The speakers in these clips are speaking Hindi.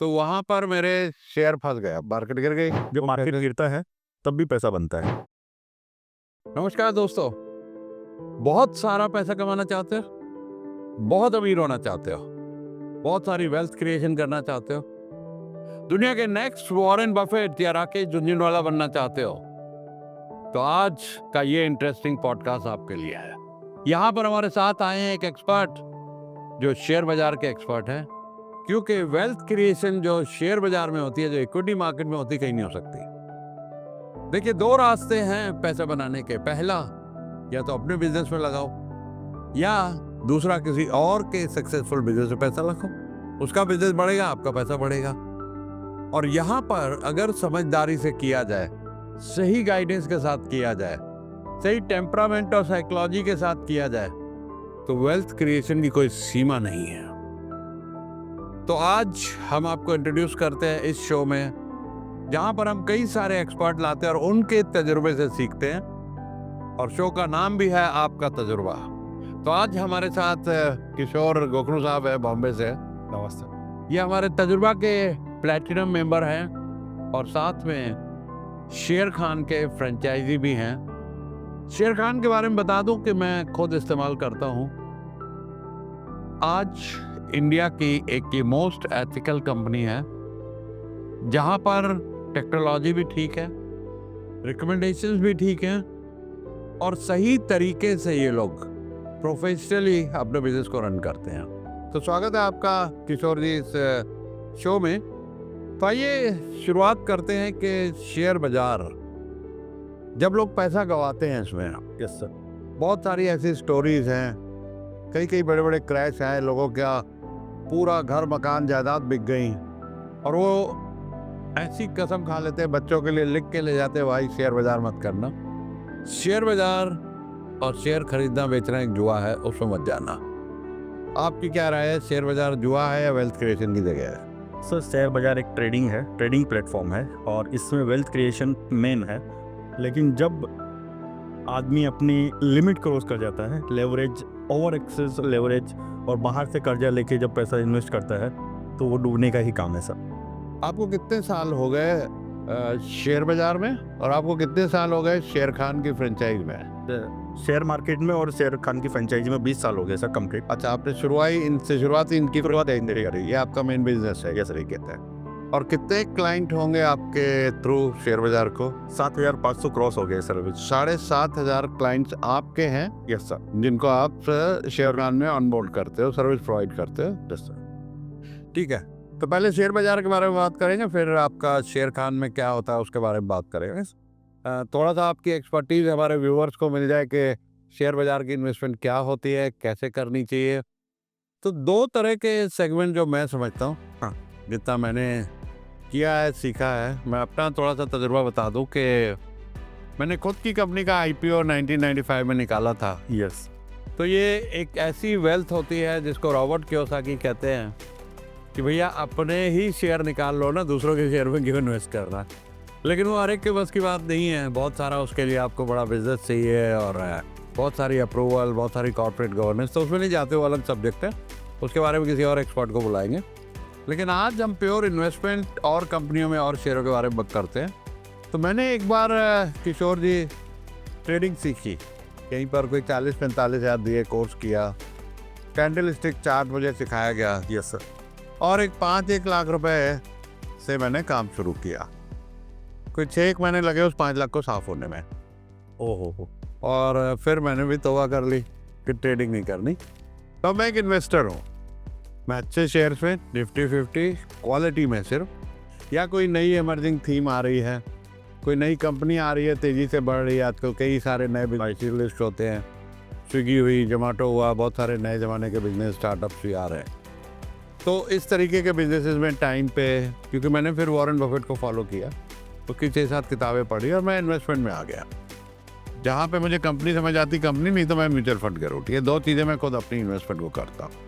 तो वहाँ पर मेरे शेयर फंस गया, मार्केट गिर गई। जब मार्केट गिरता है तब भी पैसा बनता है। नमस्कार दोस्तों, बहुत सारा पैसा कमाना चाहते हो, बहुत अमीर होना चाहते हो, बहुत सारी वेल्थ क्रिएशन करना चाहते हो, दुनिया के नेक्स्ट वॉरेन बफेट या राकेश झुनझुनवाला बनना चाहते हो, तो आज का ये इंटरेस्टिंग पॉडकास्ट आपके लिए है। यहाँ पर हमारे साथ आए हैं एक एक्सपर्ट जो शेयर बाजार के एक्सपर्ट हैं, क्योंकि वेल्थ क्रिएशन जो शेयर बाजार में होती है, जो इक्विटी मार्केट में होती, कहीं नहीं हो सकती। देखिए, दो रास्ते हैं पैसा बनाने के। पहला, या तो अपने बिजनेस में लगाओ, या दूसरा किसी और के सक्सेसफुल बिजनेस में पैसा लगाओ। उसका बिजनेस बढ़ेगा, आपका पैसा बढ़ेगा। और यहाँ पर अगर समझदारी से किया जाए, सही गाइडेंस के साथ किया जाए, सही टेम्परामेंट और साइकोलॉजी के साथ किया जाए, तो वेल्थ क्रिएशन की कोई सीमा नहीं है। तो आज हम आपको इंट्रोड्यूस करते हैं इस शो में, जहां पर हम कई सारे एक्सपर्ट लाते हैं और उनके तजुर्बे से सीखते हैं, और शो का नाम भी है आपका तजुर्बा। तो आज हमारे साथ किशोर गोखरू साहब है, बॉम्बे से। नमस्ते। ये हमारे तजुर्बा के प्लैटिनम मेंबर हैं और साथ में शेर खान के फ्रेंचाइजी भी हैं। शेर खान के बारे में बता दूं कि मैं खुद इस्तेमाल करता हूं। आज इंडिया की एक की मोस्ट एथिकल कंपनी है, जहां पर टेक्नोलॉजी भी ठीक है, रिकमेंडेशंस भी ठीक हैं, और सही तरीके से ये लोग प्रोफेशनली अपने बिजनेस को रन करते हैं। तो स्वागत है आपका किशोर जी इस शो में। तो आइए शुरुआत करते हैं कि शेयर बाजार, जब लोग पैसा गंवाते हैं इसमें, यस सर। बहुत सारी ऐसी स्टोरीज हैं, कई बड़े बड़े क्रैश आए, लोगों का पूरा घर मकान जायदाद बिक गई, और वो ऐसी कसम खा लेते हैं, बच्चों के लिए लिख के ले जाते हैं, भाई शेयर बाजार मत करना। शेयर बाजार और शेयर खरीदना बेचना एक जुआ है, उसमें मत जाना। आपकी क्या राय है, शेयर बाजार जुआ है या वेल्थ क्रिएशन की जगह है? सर, शेयर बाजार एक ट्रेडिंग है, ट्रेडिंग प्लेटफॉर्म है, और इसमें वेल्थ क्रिएशन मेन है। लेकिन जब आदमी अपनी लिमिट क्रॉस कर जाता है, लेवरेज, ओवर एक्सेस लेवरेज, और बाहर से कर्जा लेके जब पैसा इन्वेस्ट करता है, तो वो डूबने का ही काम है सर। आपको कितने साल हो गए शेयर बाजार में, और आपको कितने साल हो गए शेर खान की फ्रेंचाइज में? शेयर मार्केट में और शेर खान की फ्रेंचाइजी में 20 साल हो गए सर कंप्लीट। अच्छा, आपने शुरुआत इनकी शुरुआत है इनकी करी। ये आपका मेन बिजनेस है? यस सर, कहते हैं। और कितने क्लाइंट होंगे आपके थ्रू शेयर बाजार को? 7,500 क्रॉस हो गए सर। 7,500 क्लाइंट्स आपके हैं? Yes sir. जिनको आप शेयर खान में ऑनबोर्ड करते हो, सर्विस प्रोवाइड करते हो? Yes sir. ठीक है, तो पहले शेयर बाजार के बारे में बात करेंगे, फिर आपका शेयर खान में क्या होता है उसके बारे में बात करेंगे। थोड़ा सा आपकी एक्सपर्टीज हमारे व्यूअर्स को मिल जाए कि शेयर बाजार की इन्वेस्टमेंट क्या होती है, कैसे करनी चाहिए। तो दो तरह के सेगमेंट जो मैं समझता हूँ, हाँ, जितना मैंने किया है, सीखा है, मैं अपना थोड़ा सा तजुर्बा बता दूं कि मैंने खुद की कंपनी का IPO 1995 में निकाला था। यस। तो ये एक ऐसी वेल्थ होती है जिसको रॉबर्ट कियोसाकी कहते हैं कि भैया अपने ही शेयर निकाल लो ना, दूसरों के शेयर में क्यों इन्वेस्ट करना। लेकिन वो हर एक के बस की बात नहीं है, बहुत सारा उसके लिए आपको बड़ा बिजनेस चाहिए, और बहुत सारी अप्रूवल, बहुत सारी कॉर्पोरेट गवर्नेंस, तो उसमें नहीं जाते, वो अलग सब्जेक्ट है, उसके बारे में किसी और एक्सपर्ट को बुलाएंगे। लेकिन आज हम प्योर इन्वेस्टमेंट और कंपनियों में और शेयरों के बारे में बात करते हैं। तो मैंने एक बार किशोर जी ट्रेडिंग सीखी, कहीं पर कोई 40-45 हज़ार दिए, कोर्स किया, कैंडल स्टिक चार्ट मुझे सिखाया गया। Yes sir. और एक 5-1 लाख रुपए से मैंने काम शुरू किया। कोई 6 महीने लगे उस 5 लाख को साफ होने में। ओहो। और फिर मैंने भी तौबा कर ली कि ट्रेडिंग नहीं करनी। तो मैं एक इन्वेस्टर हूँ, मैं अच्छे शेयर्स में, निफ्टी 50 क्वालिटी में सिर्फ, या कोई नई इमर्जिंग थीम आ रही है, कोई नई कंपनी आ रही है, तेज़ी से बढ़ रही है, आजकल कई सारे नए बिजनेस लिस्ट होते हैं, स्विगी हुई, जोमेटो हुआ, बहुत सारे नए ज़माने के बिजनेस स्टार्टअप्स भी आ रहे हैं। तो इस तरीके के बिजनेसेस में टाइम पे, क्योंकि मैंने फिर वॉरेन बफेट को फॉलो किया, उसकी 6-7 किताबें पढ़ी, और मैं इन्वेस्टमेंट में आ गया। जहाँ पे मुझे कंपनी समझ आती, कंपनी नहीं तो मैं म्यूचुअल फंड के रूट, ये दो चीज़ें मैं खुद अपनी इन्वेस्टमेंट को करता हूँ।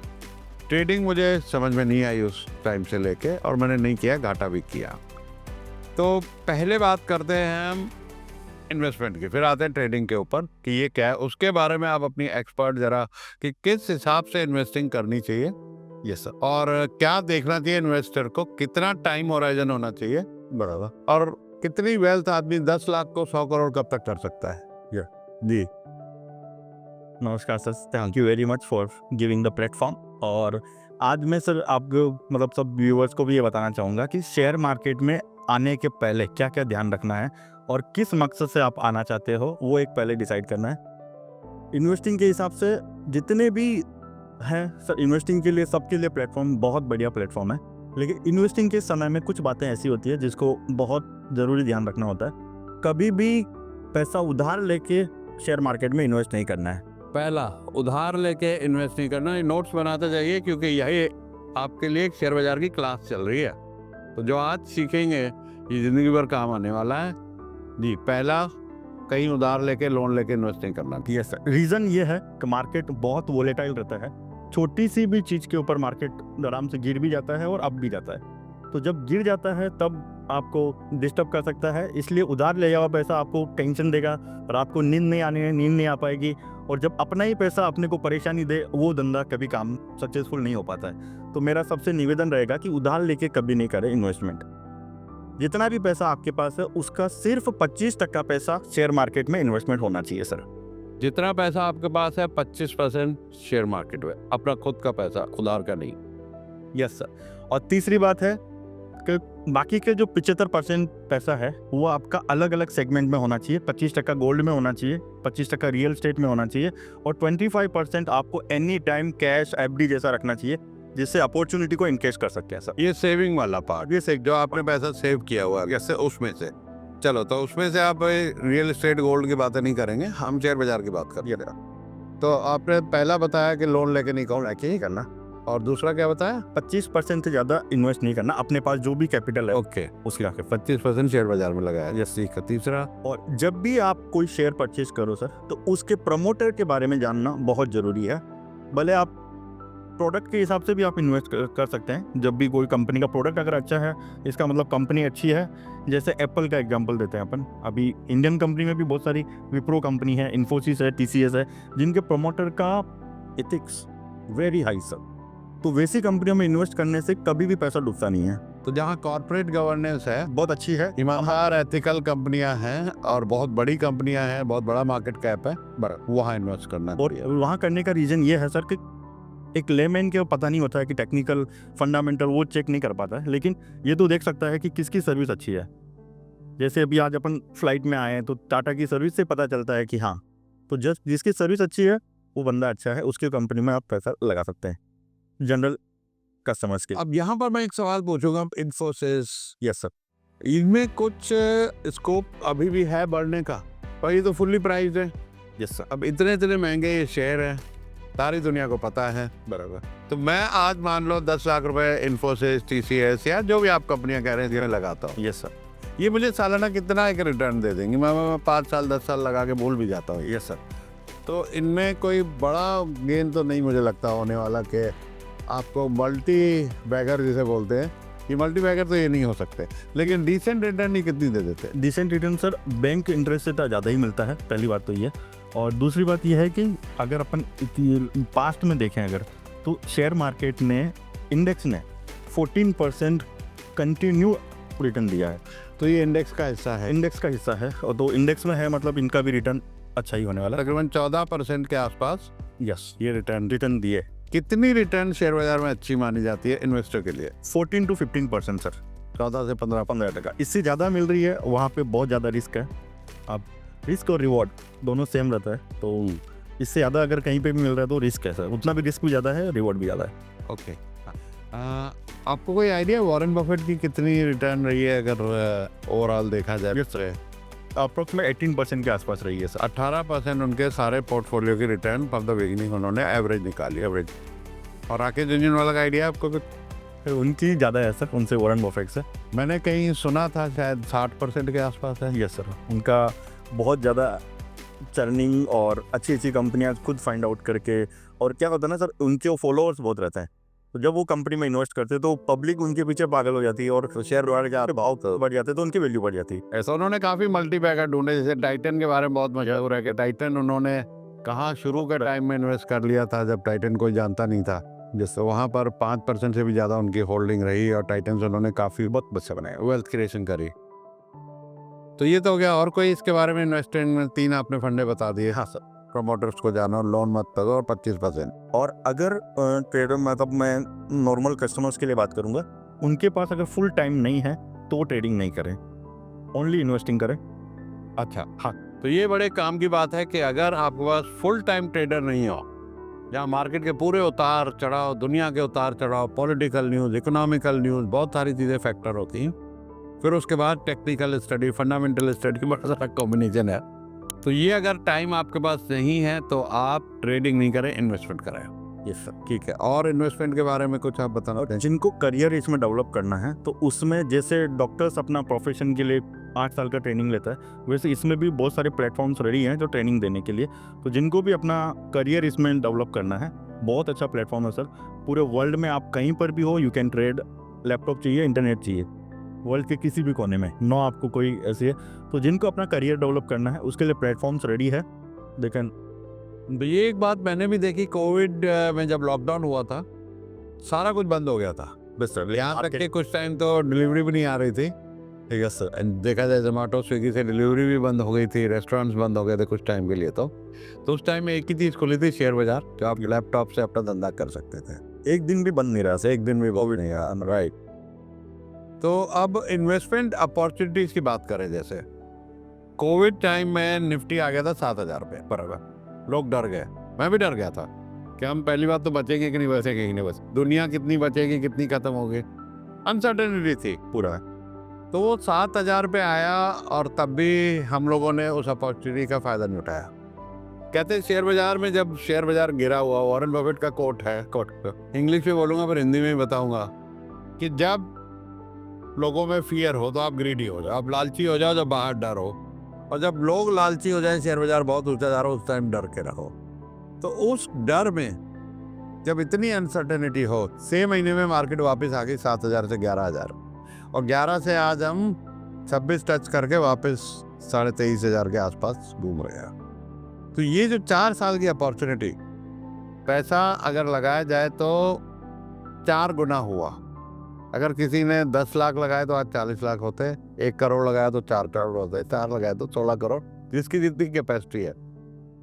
ट्रेडिंग मुझे समझ में नहीं आई उस टाइम से लेके, और मैंने नहीं किया, घाटा भी किया। तो पहले बात करते हैं हम इन्वेस्टमेंट की, फिर आते हैं ट्रेडिंग के ऊपर कि ये क्या है, उसके बारे में आप अपनी एक्सपर्ट ज़रा कि किस हिसाब से इन्वेस्टिंग करनी चाहिए यस सर। और क्या देखना चाहिए इन्वेस्टर को, कितना टाइम होराइजन होना चाहिए, बराबर। और कितनी वेल्थ आदमी 10 लाख को 100 करोड़ कब तक कर सकता है। जी नमस्कार sir, thank you very much for giving the platform. और आज मैं सर आपको मतलब सब व्यूअर्स को भी ये बताना चाहूँगा कि शेयर मार्केट में आने के पहले क्या क्या ध्यान रखना है और किस मकसद से आप आना चाहते हो वो एक पहले डिसाइड करना है। इन्वेस्टिंग के हिसाब से जितने भी हैं सर, इन्वेस्टिंग के लिए सबके लिए प्लेटफॉर्म बहुत बढ़िया प्लेटफॉर्म है, लेकिन इन्वेस्टिंग के समय में कुछ बातें ऐसी होती है जिसको बहुत ज़रूरी ध्यान रखना होता है। कभी भी पैसा उधार लेके शेयर मार्केट में इन्वेस्ट नहीं करना है। पहला, उधार लेके इन्वेस्ट नहीं करना। ये नोट्स बनाते जाइए, क्योंकि यही आपके लिए एक शेयर बाजार की क्लास चल रही है। तो जो आज सीखेंगे ये जिंदगी भर काम आने वाला है। जी, पहला, कहीं उधार लेके लोन लेके इन्वेस्ट नहीं करना। यस सर, रीज़न ये है कि मार्केट बहुत वोलेटाइल रहता है। छोटी सी भी चीज़ के ऊपर मार्केट आराम से गिर भी जाता है और अप भी जाता है। तो जब गिर जाता है तब आपको डिस्टर्ब कर सकता है, इसलिए उधार ले हुआ पैसा आपको टेंशन देगा, रात को नींद नहीं आ पाएगी। और जब अपना ही पैसा अपने को परेशानी दे, वो धंधा कभी काम सक्सेसफुल नहीं हो पाता है। तो मेरा सबसे निवेदन रहेगा कि उधार लेके कभी नहीं करें इन्वेस्टमेंट। जितना भी पैसा आपके पास है उसका सिर्फ 25% पैसा शेयर मार्केट में इन्वेस्टमेंट होना चाहिए सर। जितना पैसा आपके पास है 25% शेयर मार्केट में, अपना खुद का पैसा, उधार का नहीं। Yes sir. और तीसरी बात है कि बाकी के जो 75% पैसा है वो आपका अलग अलग सेगमेंट में होना चाहिए। 25% गोल्ड में होना चाहिए, 25% रियल एस्टेट में होना चाहिए, और 25% आपको एनी टाइम कैश एफडी जैसा रखना चाहिए, जिससे अपॉर्चुनिटी को इनकेश कर सकते हैं सर। ये सेविंग वाला पार्ट, ये जो आपने पैसा सेव किया हुआ है, जैसे उसमें से, चलो तो उसमें से आप रियल एस्टेट गोल्ड की बातें नहीं करेंगे, हम शेयर बाजार की बात करेंगे। तो आपने पहला बताया कि लोन लेके नहीं करना, और दूसरा क्या बताया? 25% से ज़्यादा इन्वेस्ट नहीं करना, अपने पास जो भी कैपिटल है ओके, उसके आके 25% शेयर बाजार में लगाया। यस, ठीक है। तीसरा, और जब भी आप कोई शेयर परचेज करो सर, तो उसके प्रमोटर के बारे में जानना बहुत ज़रूरी है। भले आप प्रोडक्ट के हिसाब से भी आप इन्वेस्ट कर सकते हैं। जब भी कोई कंपनी का प्रोडक्ट अगर अच्छा है, इसका मतलब कंपनी अच्छी है। जैसे एप्पल का एग्जांपल देते हैं अपन, अभी इंडियन कंपनी में भी बहुत सारी विप्रो कंपनी है, इन्फोसिस है, TCS है, जिनके प्रमोटर का एथिक्स वेरी हाई सर। तो वैसी कंपनियों में इन्वेस्ट करने से कभी भी पैसा डूबता नहीं है। तो जहाँ कॉर्पोरेट गवर्नेंस है, बहुत अच्छी है, ईमानदार एथिकल कंपनियां हैं और बहुत बड़ी कंपनियां हैं, बहुत बड़ा मार्केट कैप है, वहाँ इन्वेस्ट करना। और वहाँ करने का रीज़न ये है सर कि एक लेमैन के पता नहीं होता है कि टेक्निकल फंडामेंटल वो चेक नहीं कर पाता है, लेकिन ये तो देख सकता है कि किसकी सर्विस अच्छी है। जैसे अभी आज अपन फ्लाइट में आए हैं तो टाटा की सर्विस से पता चलता है कि हाँ, तो जिसकी सर्विस अच्छी है वो बंदा अच्छा है, उसकी कंपनी में आप पैसा लगा सकते हैं जनरल कस्टमर्स के। अब यहाँ पर मैं एक सवाल पूछूंगा, इन्फोसिस, यस सर, इनमें कुछ स्कोप अभी भी है बढ़ने का, पर ये तो फुल्ली प्राइस है। Yes sir. अब इतने महंगे ये शेयर है, सारी दुनिया को पता है, बराबर। तो मैं आज मान लो 10 लाख रुपए इन्फोसिस, TCS या जो भी आप कंपनियां कह रहे हैं लगाता हूँ, यस सर। ये मुझे सालाना कितना एक रिटर्न दे देंगे? मैं 5 साल 10 साल लगा के भूल भी जाता हूँ। Yes sir. तो इनमें कोई बड़ा गेन तो नहीं मुझे लगता होने वाला कि आपको मल्टी बैगर जिसे बोलते हैं, ये मल्टी बैगर तो ये नहीं हो सकते, लेकिन डिसेंट रिटर्न ही कितनी दे देते हैं? Decent return sir bank interest से तो ज़्यादा ही मिलता है, पहली बात तो ये। और दूसरी बात यह है कि अगर अपन पास्ट में देखें अगर, तो शेयर मार्केट ने, इंडेक्स ने 14% कंटिन्यू रिटर्न दिया है। तो ये इंडेक्स का हिस्सा है? इंडेक्स का हिस्सा है, और तो इंडेक्स में है मतलब इनका भी रिटर्न अच्छा ही होने वाला है। तकरीबन 14% के आसपास यस, ये रिटर्न दिए। कितनी रिटर्न शेयर बाजार में अच्छी मानी जाती है इन्वेस्टर के लिए? 14 to 15% सर, 14 से 15%। इससे ज़्यादा मिल रही है वहाँ पे बहुत ज़्यादा रिस्क है। अब रिस्क और रिवॉर्ड दोनों सेम रहता है, तो इससे ज़्यादा अगर कहीं पे भी मिल रहा है तो रिस्क है सर, उतना भी रिस्क भी ज़्यादा है, रिवॉर्ड भी ज़्यादा है। ओके, आपको कोई आइडिया वॉरेन बफेट की कितनी रिटर्न रही है अगर ओवरऑल देखा जाए? यस सर, अप्रोक्सीमेट 18% के आसपास रही है सर। 18% उनके सारे पोर्टफोलियो की रिटर्न फ्रॉम द बिगिनिंग उन्होंने एवरेज निकाली, एवरेज। और राकेश झुनझुनवाला का आइडिया आपको कुछ? उनकी ज़्यादा है सर, उनसे वॉरेन बफेट से मैंने कहीं सुना था शायद 60% के आसपास है। यस सर, उनका बहुत ज़्यादा चर्निंग और अच्छी अच्छी कंपनियां खुद फाइंड आउट करके, और क्या होता है ना सर, उनके फॉलोअर्स बहुत रहते हैं, तो जब वो कंपनी में इन्वेस्ट करते हैं तो पब्लिक उनके पीछे पागल हो जाती है और शेयर के भाव बढ़ जाते हैं, तो उनकी वैल्यू बढ़ जाती है। ऐसा उन्होंने काफ़ी मल्टी बैगर ढूंढे, जैसे टाइटन के बारे में बहुत मशहूर है कि टाइटन उन्होंने कहाँ शुरू के टाइम में इन्वेस्ट कर लिया था जब टाइटन कोई जानता नहीं था, जैसे वहाँ पर 5% से भी ज़्यादा उनकी होल्डिंग रही और टाइटन से उन्होंने काफ़ी बहुत बच्चा बनाया, वेल्थ क्रिएशन करी। तो ये तो हो गया। और कोई इसके बारे में इन्वेस्टमेंट में 3 आपने फंडे बता दिए। हाँ सर। प्रमोटर्स को जानो, लोन मत करो और 25%। और अगर ट्रेडर मतलब मैं नॉर्मल कस्टमर्स के लिए बात करूंगा, उनके पास अगर फुल टाइम नहीं है तो वो ट्रेडिंग नहीं करें, ओनली इन्वेस्टिंग करें। अच्छा, हाँ, तो ये बड़े काम की बात है कि अगर आपके पास फुल टाइम ट्रेडर नहीं हो, जहाँ मार्केट के पूरे उतार चढ़ाव, दुनिया के उतार चढ़ाव, पॉलिटिकल न्यूज़, इकोनॉमिकल न्यूज़, बहुत सारी चीज़ें फैक्टर होती हैं। फिर उसके बाद टेक्निकल स्टडी, फंडामेंटल स्टडी, बड़ा सारा कॉम्बिनेशन है। तो ये अगर टाइम आपके पास नहीं है तो आप ट्रेडिंग नहीं करें, इन्वेस्टमेंट करें। Yes sir. ठीक है। और इन्वेस्टमेंट के बारे में कुछ आप बताना चाहें? जिनको करियर इसमें डेवलप करना है तो उसमें जैसे डॉक्टर्स अपना प्रोफेशन के लिए 8 साल का ट्रेनिंग लेता है, वैसे इसमें भी बहुत सारे प्लेटफॉर्म्स रेडी हैं जो ट्रेनिंग देने के लिए। तो जिनको भी अपना करियर इसमें डेवलप करना है, बहुत अच्छा प्लेटफॉर्म है सर। पूरे वर्ल्ड में आप कहीं पर भी हो, यू कैन ट्रेड। लैपटॉप चाहिए, इंटरनेट चाहिए, वर्ल्ड के किसी भी कोने में, नो आपको कोई ऐसी है। तो जिनको अपना करियर डेवलप करना है उसके लिए प्लेटफॉर्म्स रेडी है, लेकिन तो ये एक बात मैंने भी देखी, कोविड में जब लॉकडाउन हुआ था, सारा कुछ बंद हो गया था। बस सर यहाँ तक कि कुछ टाइम तो डिलीवरी भी नहीं आ रही थी। ठीक है सर। देखा जाए जोमेटो, स्विगी से डिलीवरी भी बंद हो गई थी, रेस्टोरेंट्स बंद हो गए थे कुछ टाइम के लिए। तो उस टाइम में एक ही चीज़ खुली थी, शेयर बाजार, जो आप लैपटॉप से अपना धंधा कर सकते थे। एक दिन भी बंद नहीं रहा सर, एक दिन भी वो भी नहीं रहा। राइट। तो अब इन्वेस्टमेंट अपॉर्चुनिटीज की बात करें, जैसे कोविड टाइम में निफ्टी आ गया था 7,000 रुपये बराबर। लोग डर गए, मैं भी डर गया था कि हम पहली बात तो बचेंगे कि नहीं बचेंगे कि नहीं, बस दुनिया कितनी बचेगी, कितनी खत्म होगी, अनसर्टेनिटी थी पूरा। तो वो 7,000 रुपये आया और तब भी हम लोगों ने उस अपॉर्चुनिटी का फ़ायदा नहीं उठाया। कहते हैं शेयर बाजार में जब शेयर बाजार गिरा हुआ, वॉरेन बफेट का कोट है, इंग्लिश में बोलूँगा पर हिंदी में ही बताऊँगा, कि जब लोगों में फियर हो तो आप ग्रीडी हो जाओ, आप लालची हो जाओ जब बाहर डर हो, और जब लोग लालची हो जाए, शेयर बाजार बहुत ऊंचा जा रहा हो, उस टाइम डर के रहो। तो उस डर में जब इतनी अनसर्टेनिटी हो, 6 महीने में मार्केट वापस आ गई 7,000 से 11,000, और 11 से आज हम 26 टच करके वापस 23,500 के आसपास घूम रहे हैं। तो ये जो 4 साल की अपॉर्चुनिटी, पैसा अगर लगाया जाए तो 4 गुना हुआ। अगर किसी ने 10 लाख लगाए तो आज 40 लाख होते, 1 करोड़ लगाया तो 4 करोड़ होते, 4 लगाए तो 16 करोड़, जिसकी जितनी कैपेसिटी है।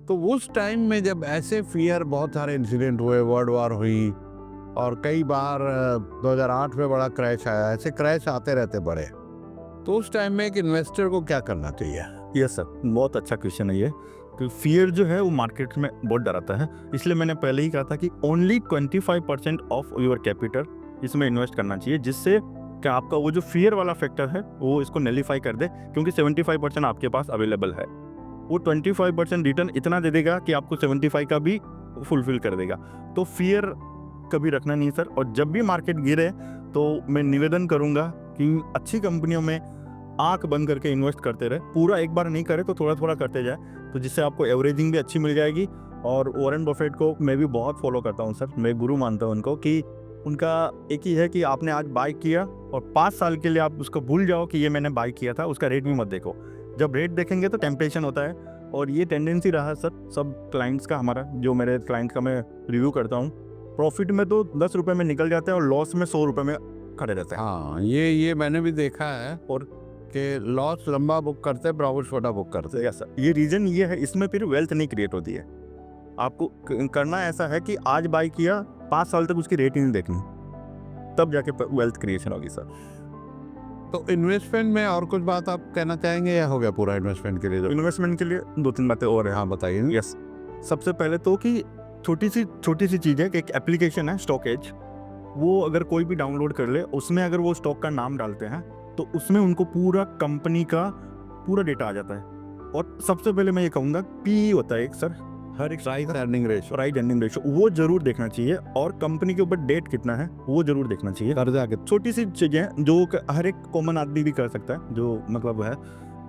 तो उस टाइम में जब ऐसे फियर, बहुत सारे इंसिडेंट हुए, वर्ल्ड वॉर हुई, और कई बार 2008 में बड़ा क्रैश आया, ऐसे क्रैश आते रहते बड़े। तो उस टाइम में एक इन्वेस्टर को क्या करना चाहिए? यस सर, बहुत अच्छा क्वेश्चन है ये। कि फियर जो है वो मार्केट में बहुत डराता है, इसलिए मैंने पहले ही कहा था कि ओनली 25% ऑफ योर कैपिटल इसमें इन्वेस्ट करना चाहिए, जिससे कि आपका वो जो फियर वाला फैक्टर है वो इसको नेलीफाई कर दे, क्योंकि 75% आपके पास अवेलेबल है। वो 25% रिटर्न इतना दे देगा कि आपको 75 का भी फुलफिल कर देगा। तो फियर कभी रखना नहीं सर। और जब भी मार्केट गिरे तो मैं निवेदन करूंगा कि अच्छी कंपनियों में आंख बंद करके इन्वेस्ट करते रहे, पूरा एक बार नहीं करे तो थोड़ा थोड़ा करते जाए, तो जिससे आपको एवरेजिंग भी अच्छी मिल जाएगी। और वॉरेन बफेट को मैं भी बहुत फॉलो करता हूँ सर, मैं गुरु मानता हूँ उनको, कि उनका एक ही है कि आपने आज बाय किया और 5 साल के लिए आप उसको भूल जाओ कि ये मैंने बाय किया था, उसका रेट भी मत देखो। जब रेट देखेंगे तो टेम्पटेशन होता है, और ये टेंडेंसी रहा सर सब क्लाइंट्स का, हमारा जो मेरे क्लाइंट्स का मैं रिव्यू करता हूँ, प्रॉफिट में तो 10 रुपये में निकल जाते हैं और लॉस में 100 रुपये में खड़े रहते हैं। हाँ, ये मैंने भी देखा है, और कि लॉस लंबा बुक करते हैं, प्रॉफिट छोटा बुक करते हैं। यस सर, ये रीजन ये है, इसमें फिर वेल्थ नहीं क्रिएट होती है। आपको करना ऐसा है कि आज बाय किया, 5 साल तक उसकी रेट ही नहीं देखनी, तब जाके वेल्थ क्रिएशन होगी सर। तो इन्वेस्टमेंट में और कुछ बात आप कहना चाहेंगे, या हो गया पूरा इन्वेस्टमेंट के लिए? जो इन्वेस्टमेंट के लिए 2-3 बातें और है। हाँ, बताइए। यस, सबसे पहले तो कि छोटी सी चीज़ है कि एक एप्लीकेशन है स्टॉक एज, वो अगर कोई भी डाउनलोड कर ले, उसमें अगर वो स्टॉक का नाम डालते हैं तो उसमें उनको पूरा कंपनी का पूरा डेटा आ जाता है। और सबसे पहले मैं ये कहूँगा, पी होता है एक सर, हर एक price earning ratio, price earning ratio, वो जरूर देखना चाहिए, और कंपनी के ऊपर डेट कितना है वो जरूर देखना चाहिए। कर्जा के छोटी सी चीजें जो हर एक कॉमन आदमी भी कर सकता है, जो मतलब है,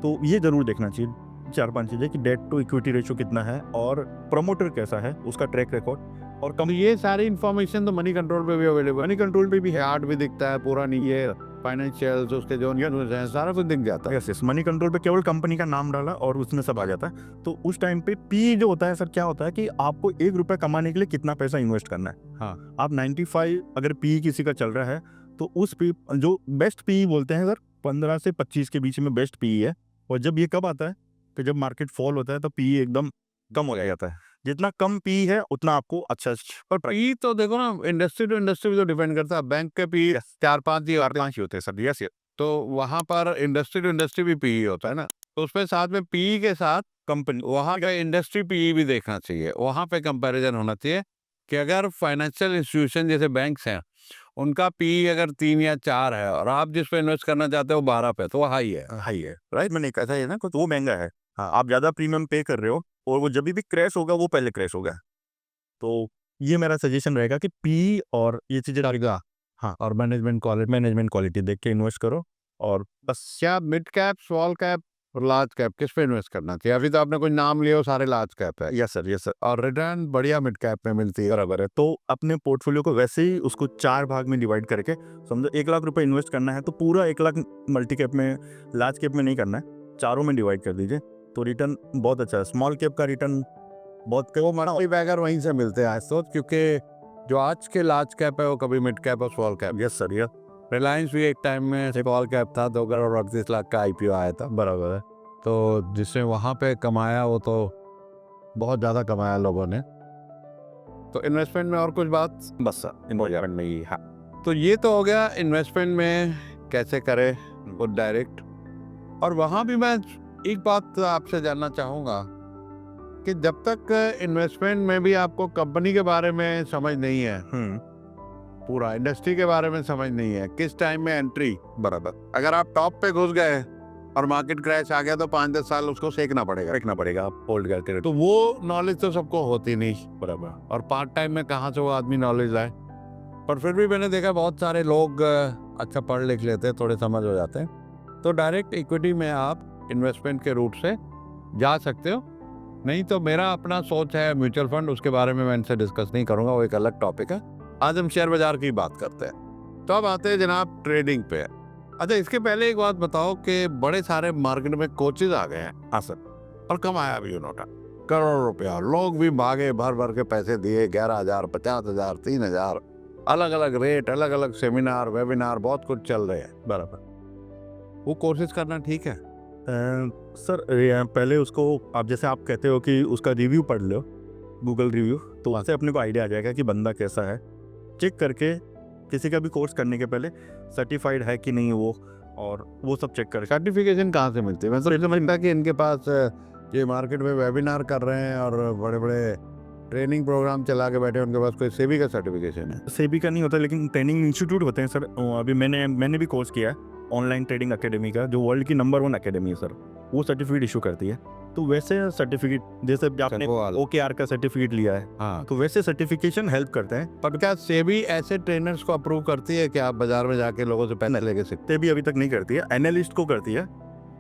तो ये जरूर देखना चाहिए 4-5 चीजें, कि डेट टू इक्विटी रेशियो कितना है, और प्रमोटर कैसा है, उसका ट्रैक रिकॉर्ड, और ये सारी इन्फॉर्मेशन तो मनी कंट्रोल पे भी अवेलेबल, मनी कंट्रोल पे भी है, आर्ट भी दिखता है, पूरा नहीं, ये फाइनेंशियल्स, उसके जो न्यूज़ हैं, सारा कुछ दिख जाता है। यस यस, मनी कंट्रोल पे केवल कंपनी का नाम डाला और उसमें सब आ जाता है। तो उस टाइम पे पी जो होता है सर, क्या होता है कि आपको 1 रुपया कमाने के लिए कितना पैसा इन्वेस्ट करना है। हाँ। आप 95 अगर पी किसी का चल रहा है तो उस पी जो बेस्ट पी बोलते हैं सर 15 से 25 के बीच में बेस्ट पी है। और जब ये कब आता है कि जब मार्केट फॉल होता है तो पी एकदम कम हो जाता है। जितना कम पी है उतना आपको अच्छा पर पी तो देखो ना, इंडस्ट्री टू इंडस्ट्री भी तो डिपेंड करता है। बैंक के पी 4-5 ही होते हैं, ही होते हैं सर। यस यस, तो वहां पर इंडस्ट्री टू इंडस्ट्री भी पी होता है ना, तो उसमें साथ में पी के साथ कंपनी वहां का इंडस्ट्री पी भी देखना चाहिए। वहां पे कंपैरिजन होना चाहिए कि अगर फाइनेंशियल इंस्टीट्यूशन जैसे बैंक्स हैं, उनका पी अगर 3 या 4 है और आप जिस पे इन्वेस्ट करना चाहते हो 12 पे, तो वो हाई है। हाई है, राइट। मैंने कहा था ये ना, तो वो महंगा है। हाँ, आप ज़्यादा प्रीमियम पे कर रहे हो और वो जब भी क्रैश होगा वो पहले क्रैश होगा। तो ये मेरा सजेशन रहेगा कि पी और ये चीज़ें डालेगा। हाँ, और मैनेजमेंट क्वालिटी देख के इन्वेस्ट करो। और बस क्या मिड कैप, स्मॉल कैप और लार्ज कैप किस पे इन्वेस्ट करना चाहिए? अभी तो आपने कुछ नाम लिए, वो सारे लार्ज कैप है, यस सर, यस सर। और रिटर्न बढ़िया मिड कैप में मिलती है। बराबर है। तो अपने पोर्टफोलियो को वैसे ही उसको 4 भाग में डिवाइड करके, समझो 1 लाख रुपए इन्वेस्ट करना है तो पूरा 1 लाख मल्टी कैप में, लार्ज कैप में नहीं करना है, चारों में डिवाइड कर दीजिए तो रिटर्न बहुत अच्छा है। स्मॉल कैप का रिटर्न बहुत वो मनी बैगर वहीं से मिलते हैं आज तो, क्योंकि जो आज के लार्ज कैप है वो कभी मिड कैप और small cap. Yes sir, yes. Reliance भी एक टाइम में स्मॉल कैप था, 2 करोड़ 38 लाख का आईपीओ आया था। बराबर है। तो जिसने वहां पे कमाया वो तो बहुत ज्यादा कमाया लोगों ने। तो इन्वेस्टमेंट में और कुछ बात? बस सर, इन्वेस्टमेंट में ही। हाँ, तो ये तो हो गया इन्वेस्टमेंट में कैसे करें वो डायरेक्ट। और वहाँ भी मैं एक बात आपसे जानना चाहूँगा कि जब तक इन्वेस्टमेंट में भी आपको कंपनी के बारे में समझ नहीं है, पूरा इंडस्ट्री के बारे में समझ नहीं है, किस टाइम में एंट्री, बराबर। अगर आप टॉप पे घुस गए और मार्केट क्रैश आ गया तो 5-10 साल उसको सेकना पड़ेगा, आप होल्ड करते रहो। तो वो नॉलेज तो सबको होती नहीं। बराबर। और पार्ट टाइम में कहाँ से वो आदमी नॉलेज लाए? पर फिर भी मैंने देखा बहुत सारे लोग अच्छा पढ़ लिख लेते हैं, थोड़े समझ हो जाते हैं, तो डायरेक्ट इक्विटी में आप इन्वेस्टमेंट के रूट से जा सकते हो। नहीं तो मेरा अपना सोच है म्यूचुअल फंड, उसके बारे में मैं इनसे डिस्कस नहीं करूंगा, वो एक अलग टॉपिक है। आज हम शेयर बाजार की बात करते हैं। तो अब आते हैं जनाब ट्रेडिंग पे। अच्छा, इसके पहले एक बात बताओ कि बड़े सारे मार्केट में कोचेज आ गए हैं। हाँ सर। और कमाया भी उन्होंने करोड़ रुपया, लोग भी भागे, भर भर के पैसे दिए, 11,000, 50,000, 3,000, अलग अलग रेट, अलग अलग सेमिनार, वेबिनार, बहुत कुछ चल रहे हैं। बराबर। वो कोशिश करना ठीक है? सर पहले उसको, आप जैसे आप कहते हो कि उसका रिव्यू पढ़ लो, गूगल रिव्यू, तो वहाँ से अपने को आइडिया आ जाएगा कि बंदा कैसा है। चेक करके किसी का भी कोर्स करने के पहले सर्टिफाइड है कि नहीं वो, और वो सब चेक करके। सर्टिफिकेशन कहाँ से मिलती है? मैं तो समझता कि इनके पास ये मार्केट में वेबिनार कर रहे हैं और बड़े बड़े ट्रेनिंग प्रोग्राम चला के बैठे, उनके पास कोई सेबी का सर्टिफिकेशन है। सेबी का नहीं होता, लेकिन ट्रेनिंग इंस्टीट्यूट होते हैं सर। अभी मैंने भी कोर्स किया है ऑनलाइन ट्रेडिंग एकेडमी का, जो वर्ल्ड की नंबर 1 एकेडमी है सर। वो सर्टिफिकेट इशू करती है। तो वैसे सर्टिफिकेट, जैसे आपने OKR का सर्टिफिकेट लिया है, हाँ, तो वैसे सर्टिफिकेशन हेल्प करते हैं। पर क्या सेबी ऐसे ट्रेनर्स को अप्रूव करती है कि आप बाजार में जाके लोगों से पैसे लेके सकते? सेबी अभी तक नहीं करती है, एनालिस्ट को करती है।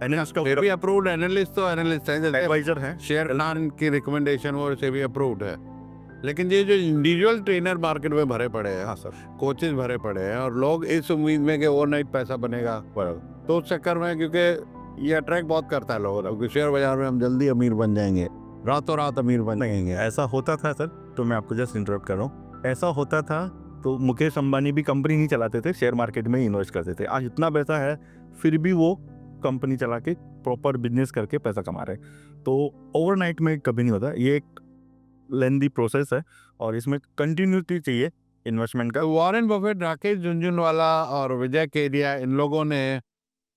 एनालिस्ट का सेबी अप्रूव्ड एनालिस्ट तो एनालिस्ट है, एडवाइजर है। शेयर प्लान की रिकमेंडेशन वो सेबी अप्रूव्ड है। लेकिन ये जो इंडिविजुअल ट्रेनर मार्केट में भरे पड़े हैं, हाँ सर, कोचेज भरे पड़े हैं, और लोग इस उम्मीद में कि ओवरनाइट पैसा बनेगा, तो उस चक्कर में, क्योंकि ये अट्रैक्ट बहुत करता है लोगों को, शेयर बाजार में हम जल्दी अमीर बन जाएंगे, रातों रात अमीर बन जाएंगे। ऐसा होता था सर, तो मैं आपको जस्ट इंटरप्ट कर रहा हूँ। ऐसा होता था तो मुकेश अंबानी भी कंपनी नहीं चलाते थे, शेयर मार्केट में ही इन्वेस्ट करते थे। आज इतना पैसा है फिर भी वो कंपनी चला के प्रॉपर बिजनेस करके पैसा कमा रहे। तो ओवरनाइट में कभी नहीं होता, ये एक लेंदी प्रोसेस है और इसमें कंटिन्यूटी चाहिए इन्वेस्टमेंट का। वॉरेन बफेट, राकेश झुनझुनवाला और विजय केडिया, इन लोगों ने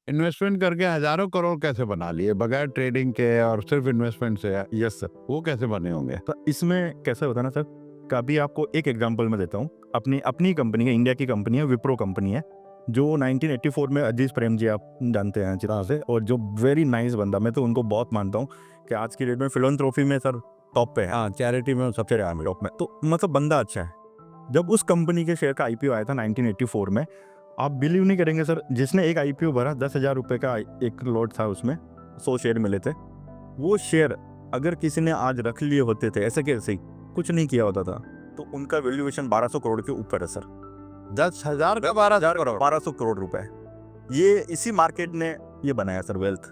इन्वेस्टमेंट करके हजारों करोड़ कैसे बना लिए बगैर ट्रेडिंग के और सिर्फ इन्वेस्टमेंट से? Yes sir. वो कैसे बने होंगे? तो इसमें कैसा होता है ना सर, कभी आपको एक एग्जांपल मैं देता हूँ। अपनी कंपनी है, इंडिया की कंपनी है, विप्रो कंपनी है, जो 1984 में अजीज प्रेम जी आप जानते हैं चिरा से, और जो वेरी नाइस बंदा, मैं तो उनको बहुत मानता हूँ कि आज की डेट में फिलोंथ्रोफी में सर टॉप पे है। हाँ, चैरिटी में सबसे टॉप में, तो मतलब बंदा अच्छा है। जब उस कंपनी के शेयर का IPO आया था 1984 में, आप बिलीव नहीं करेंगे सर, जिसने एक IPO भरा 10,000 रुपये का एक लॉट था, उसमें 100 शेयर मिले थे। वो शेयर अगर किसी ने आज रख लिए होते थे ऐसे कैसे ही, कुछ नहीं किया होता था, तो उनका वैल्यूएशन 1200 करोड़ के ऊपर है सर। 10,000 का 12,000 करोड़, 1200 करोड़ रुपए। ये इसी मार्केट ने ये बनाया सर वेल्थ।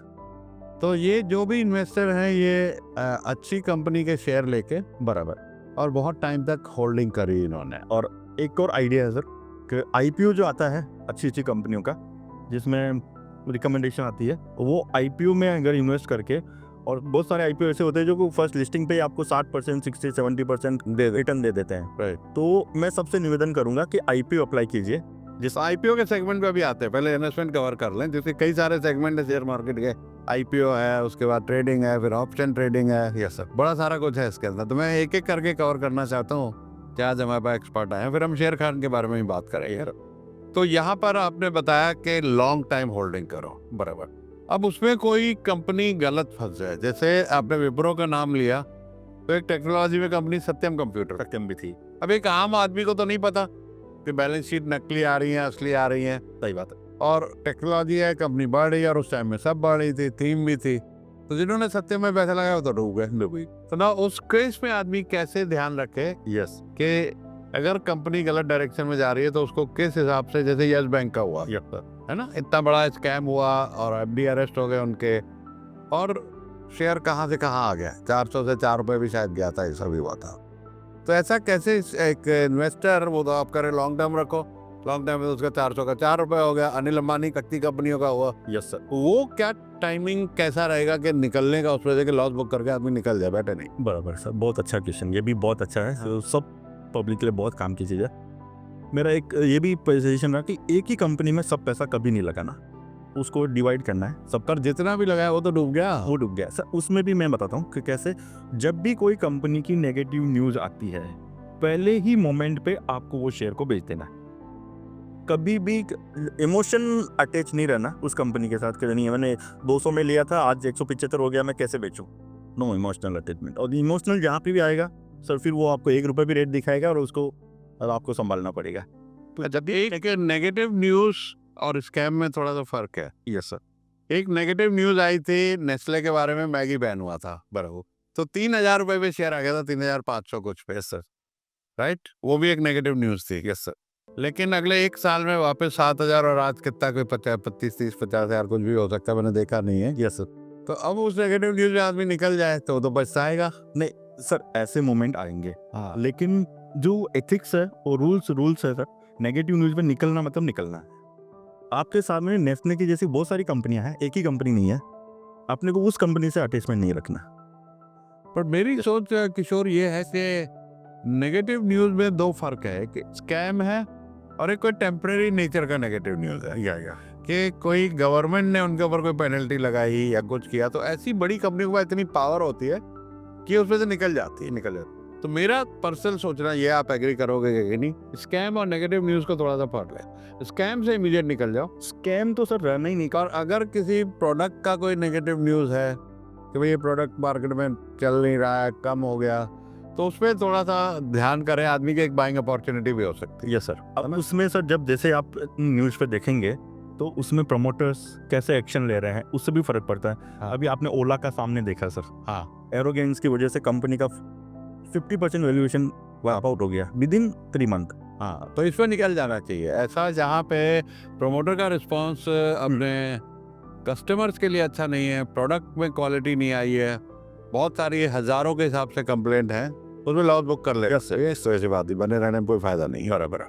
तो ये जो भी इन्वेस्टर हैं ये अच्छी कंपनी के शेयर लेके बराबर। और बहुत टाइम तक होल्डिंग करी इन्होंने। और एक और आइडिया है सर कि आईपीओ जो आता है अच्छी अच्छी कंपनियों का, जिसमें रिकमेंडेशन आती है, वो आईपीओ में अगर इन्वेस्ट करके, और बहुत सारे आईपीओ ऐसे होते हैं जो फर्स्ट लिस्टिंग पे ही आपको 60%, 60-70% रिटर्न दे देते हैं। राइट। तो मैं सबसे निवेदन करूंगा कि आईपीओ अप्लाई कीजिए। जिस आईपीओ के सेगमेंट पे भी आते हैं, पहले इन्वेस्टमेंट कवर कर लें, जैसे कई सारे सेगमेंट है शेयर मार्केट के। आईपीओ है, उसके बाद ट्रेडिंग है, फिर ऑप्शन ट्रेडिंग है, यस सर, बड़ा सारा कुछ है इसके अंदर। तो मैं एक एक करके कवर करना चाहता हूँ। क्या आज हमारे पास एक्सपर्ट आए हैं, फिर हम शेर खान के बारे में ही बात करें यार। तो यहाँ पर आपने बताया कि लॉन्ग टाइम होल्डिंग करो, बराबर। अब उसमें कोई कंपनी गलत फंस जाए, जैसे आपने विप्रो का नाम लिया, तो एक टेक्नोलॉजी में कंपनी सत्यम कंप्यूटर, सत्यम भी थी। अब एक आम आदमी को तो नहीं पता कि बैलेंस शीट नकली आ रही है, असली आ रही है। सही बात है। और टेक्नोलॉजी है, कंपनी बढ़ रही है, और उस टाइम में सब बढ़ रही थी, थीम भी थी। तो जिन्होंने सत्यम में पैसा लगाया वो तो डूब गए। तो ना उस केस में आदमी कैसे ध्यान रखे यस। कि अगर कंपनी गलत डायरेक्शन में जा रही है तो उसको किस हिसाब से, जैसे यस बैंक का हुआ यस सर। है ना, इतना बड़ा स्कैम हुआ और एफडी अरेस्ट हो गए उनके, और शेयर कहाँ से कहाँ आ गया, 400 से 4 रुपए भी शायद गया था, ऐसा भी हुआ था। तो ऐसा कैसे एक इन्वेस्टर, वो तो आप करें लॉन्ग टर्म रखो, लॉन्ग टर्म में तो उसका 400 का 4 रुपए हो गया। अनिल अंबानी कत्ती कंपनियों का हुआ। Yes sir. वो क्या टाइमिंग कैसा रहेगा कि निकलने का, उस वजह के लॉस बुक करके आदमी निकल जाए, बैठे नहीं। बराबर सर, बहुत अच्छा क्वेश्चन, ये भी बहुत अच्छा है। तो सब पब्लिक के लिए बहुत काम की चीज़ है। मेरा एक ये भी पोजीशन रहा कि एक ही कंपनी में सब पैसा कभी नहीं लगाना, उसको डिवाइड करना है। सब पर जितना भी लगाया वो तो डूब गया। वो डूब गया सर। उसमें भी मैं बताता हूँ कि कैसे, जब भी कोई कंपनी की नेगेटिव न्यूज़ आती है, पहले ही मोमेंट पे आपको वो शेयर को बेच देना है। कभी भी इमोशन अटैच नहीं रहना उस कंपनी के साथ कि नहीं मैंने 200 में लिया था, आज 175 हो गया, मैं कैसे बेचूं। No emotional attachment. और इमोशनल जहाँ पे भी आएगा सर, फिर वो आपको 1 रुपये भी रेट दिखाएगा और उसको आपको संभालना पड़ेगा। जब एक नेगेटिव न्यूज और स्कैम में थोड़ा सा फर्क है। Yes sir. एक नेगेटिव न्यूज आई थी नेस्ले के बारे में, मैगी बैन हुआ था, बराबर, तो 3000 रुपए पे शेयर आ गया था, 3500 कुछ पे। Yes sir. राइट, वो भी एक नेगेटिव न्यूज थी। Yes sir. लेकिन अगले 1 साल में वापस 7000, और आज कितना, कोई 25-30-50 हजार कुछ भी हो सकता है, मैंने देखा नहीं है। Yes sir. तो अब उस नेगेटिव न्यूज में आदमी निकल जाए तो वो तो बचता आएगा नहीं सर, ऐसे मोमेंट आएंगे। हाँ। लेकिन जो एथिक्स है और रूल्स है सर, नेगेटिव न्यूज़ में निकलना मतलब निकलना है। आपके सामने नेस्ले की जैसी बहुत सारी कंपनियां हैं, एक ही कंपनी नहीं है। आपने को उस कंपनी से अटैचमेंट नहीं रखना। पर मेरी सोच किशोर ये है कि नेगेटिव न्यूज में 2 फर्क है, एक स्कैम है और एक कोई टेम्परेरी नेचर का नेगेटिव न्यूज है। कि कोई गवर्नमेंट ने उनके ऊपर कोई पेनल्टी लगाई या कुछ किया, तो ऐसी बड़ी कंपनी के पास इतनी पावर होती है कि उसमें से निकल जाती है। तो मेरा पर्सनल सोचना, ये आप एग्री करोगे कि नहीं, स्कैम और नेगेटिव न्यूज को थोड़ा सा फर्क है। स्कैम से इमीडिएट निकल जाओ। स्कैम तो सर रहना ही नहीं। और अगर किसी प्रोडक्ट का कोई नेगेटिव न्यूज है कि भाई ये प्रोडक्ट मार्केट में चल नहीं रहा है, कम हो गया, तो उसमें थोड़ा सा ध्यान करें, आदमी की एक बाइंग अपॉर्चुनिटी भी हो सकती है। Yes sir. अब उसमें सर जब जैसे आप न्यूज़ पे देखेंगे तो उसमें प्रमोटर्स कैसे एक्शन ले रहे हैं, उससे भी फर्क पड़ता है। हाँ। अभी आपने ओला का सामने देखा सर। हाँ, एरोगेंस की वजह से कंपनी का 50% वैल्यूएशन वाइप आउट हो गया विद इन 3 मंथ। हाँ, तो इसमें निकल जाना चाहिए। ऐसा जहाँ पे प्रमोटर का रिस्पॉन्स अपने कस्टमर्स के लिए अच्छा नहीं है, प्रोडक्ट में क्वालिटी नहीं आई है, बहुत सारी हजारों के हिसाब से कंप्लेंट है, उसमें लॉस बुक कर ले। Yes sir. ये तो ऐसी बात ही, बने रहने में कोई फायदा नहीं। बराबर,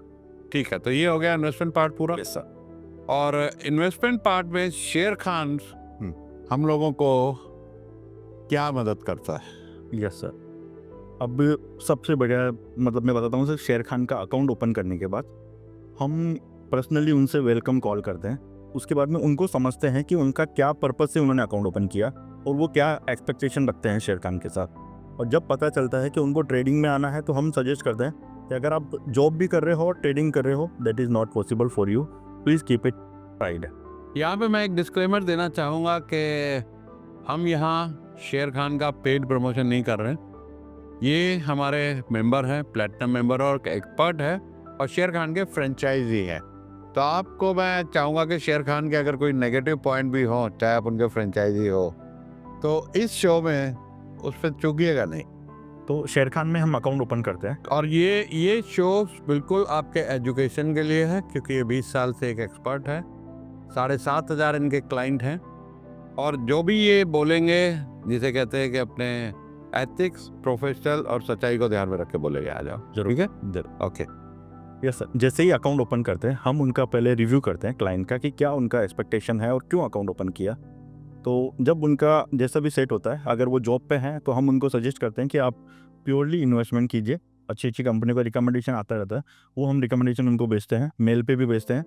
ठीक है। तो ये हो गया इन्वेस्टमेंट पार्ट पूरा। Yes sir. और इन्वेस्टमेंट पार्ट में शेर खान हम लोगों को क्या मदद करता है? Yes sir. अब सबसे बढ़िया मतलब मैं बताता हूँ सर, शेर खान का अकाउंट ओपन करने के बाद हम पर्सनली उनसे वेलकम कॉल करते हैं। उसके बाद में उनको समझते हैं कि उनका क्या पर्पज़ से उन्होंने अकाउंट ओपन किया और वो क्या एक्सपेक्टेशन रखते हैं शेर खान के साथ। और जब पता चलता है कि उनको ट्रेडिंग में आना है, तो हम सजेस्ट करते हैं कि अगर आप जॉब भी कर रहे हो और ट्रेडिंग कर रहे हो, that is not possible for you, please keep it pride. यहाँ पे मैं एक डिस्क्लेमर देना चाहूँगा कि हम यहाँ शेर खान का पेड प्रमोशन नहीं कर रहे हैं। ये हमारे मेंबर हैं, प्लेटिनम मेंबर और एक्सपर्ट है, और शेर खान के फ्रेंचाइजी हैं। तो आपको मैं चाहूँगा कि शेर खान के अगर कोई नेगेटिव पॉइंट भी हो, चाहे आप उनके फ्रेंचाइजी हो, तो इस शो में उस पर चूकिएगा नहीं। तो शेर खान में हम अकाउंट ओपन करते हैं। और ये शो बिल्कुल आपके एजुकेशन के लिए है, क्योंकि ये 20 साल से एक एक्सपर्ट है। 7,500 इनके क्लाइंट हैं, और जो भी ये बोलेंगे, जिसे कहते हैं कि अपने एथिक्स, प्रोफेशनल और सच्चाई को ध्यान में रख के बोलेंगे। आ जाओ, जरूर। ठीक है, जरूर। ओके। यस सर, जैसे ही अकाउंट ओपन करते हैं हम उनका पहले रिव्यू करते हैं क्लाइंट का कि क्या उनका एक्सपेक्टेशन है और क्यों अकाउंट ओपन किया। तो जब उनका जैसा भी सेट होता है, अगर वो जॉब पे हैं तो हम उनको सजेस्ट करते हैं कि आप प्योरली इन्वेस्टमेंट कीजिए। अच्छी अच्छी कंपनी का रिकमेंडेशन आता रहता है, वो हम रिकमेंडेशन उनको भेजते हैं, मेल पे भी भेजते हैं,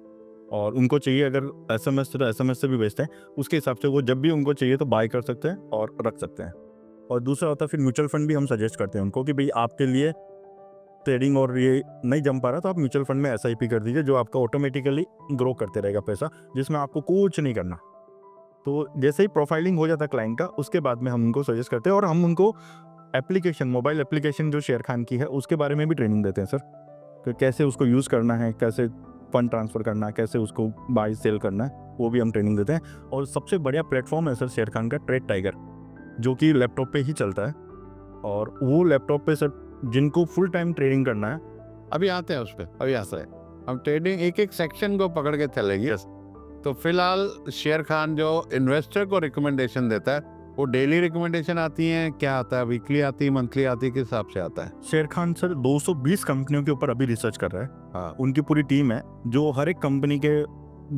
और उनको चाहिए अगर SMS से तो SMS से भी भेजते हैं। उसके हिसाब से वो जब भी उनको चाहिए तो बाय कर सकते हैं और रख सकते हैं। और दूसरा होता है फिर म्यूचुअल फंड भी हम सजेस्ट करते हैं उनको कि भाई आपके लिए ट्रेडिंग और ये नहीं जम पा रहा तो आप म्यूचुअल फंड में SIP कर दीजिए, जो आपका ऑटोमेटिकली ग्रो करते रहेगा पैसा, जिसमें आपको कुछ नहीं करना। तो जैसे ही प्रोफाइलिंग हो जाता है क्लाइंट का, उसके बाद में हम उनको सजेस्ट करते हैं, और हम उनको एप्लीकेशन, मोबाइल एप्लीकेशन जो शेयर खान की है उसके बारे में भी ट्रेनिंग देते हैं सर, कि कैसे उसको यूज़ करना है, कैसे फंड ट्रांसफ़र करना है, कैसे उसको बाय सेल करना है, वो भी हम ट्रेनिंग देते हैं। और सबसे बढ़िया प्लेटफॉर्म है सर शेयर खान का ट्रेड टाइगर, जो कि लैपटॉप पे ही चलता है। और वो लैपटॉप पे सर जिनको फुल टाइम ट्रेडिंग करना है, अभी आते हैं उस पर, अभी आता है। हम ट्रेडिंग एक एक सेक्शन को पकड़ के चलेंगे। तो फिलहाल शेयर खान जो इन्वेस्टर को रिकमेंडेशन देता है, वो डेली रिकमेंडेशन आती है, क्या आता है, वीकली आती है, मंथली आती है, किस हिसाब से आता है? शेयर खान सर 220 कंपनियों के ऊपर अभी रिसर्च कर रहा है। हाँ, उनकी पूरी टीम है जो हर एक कंपनी के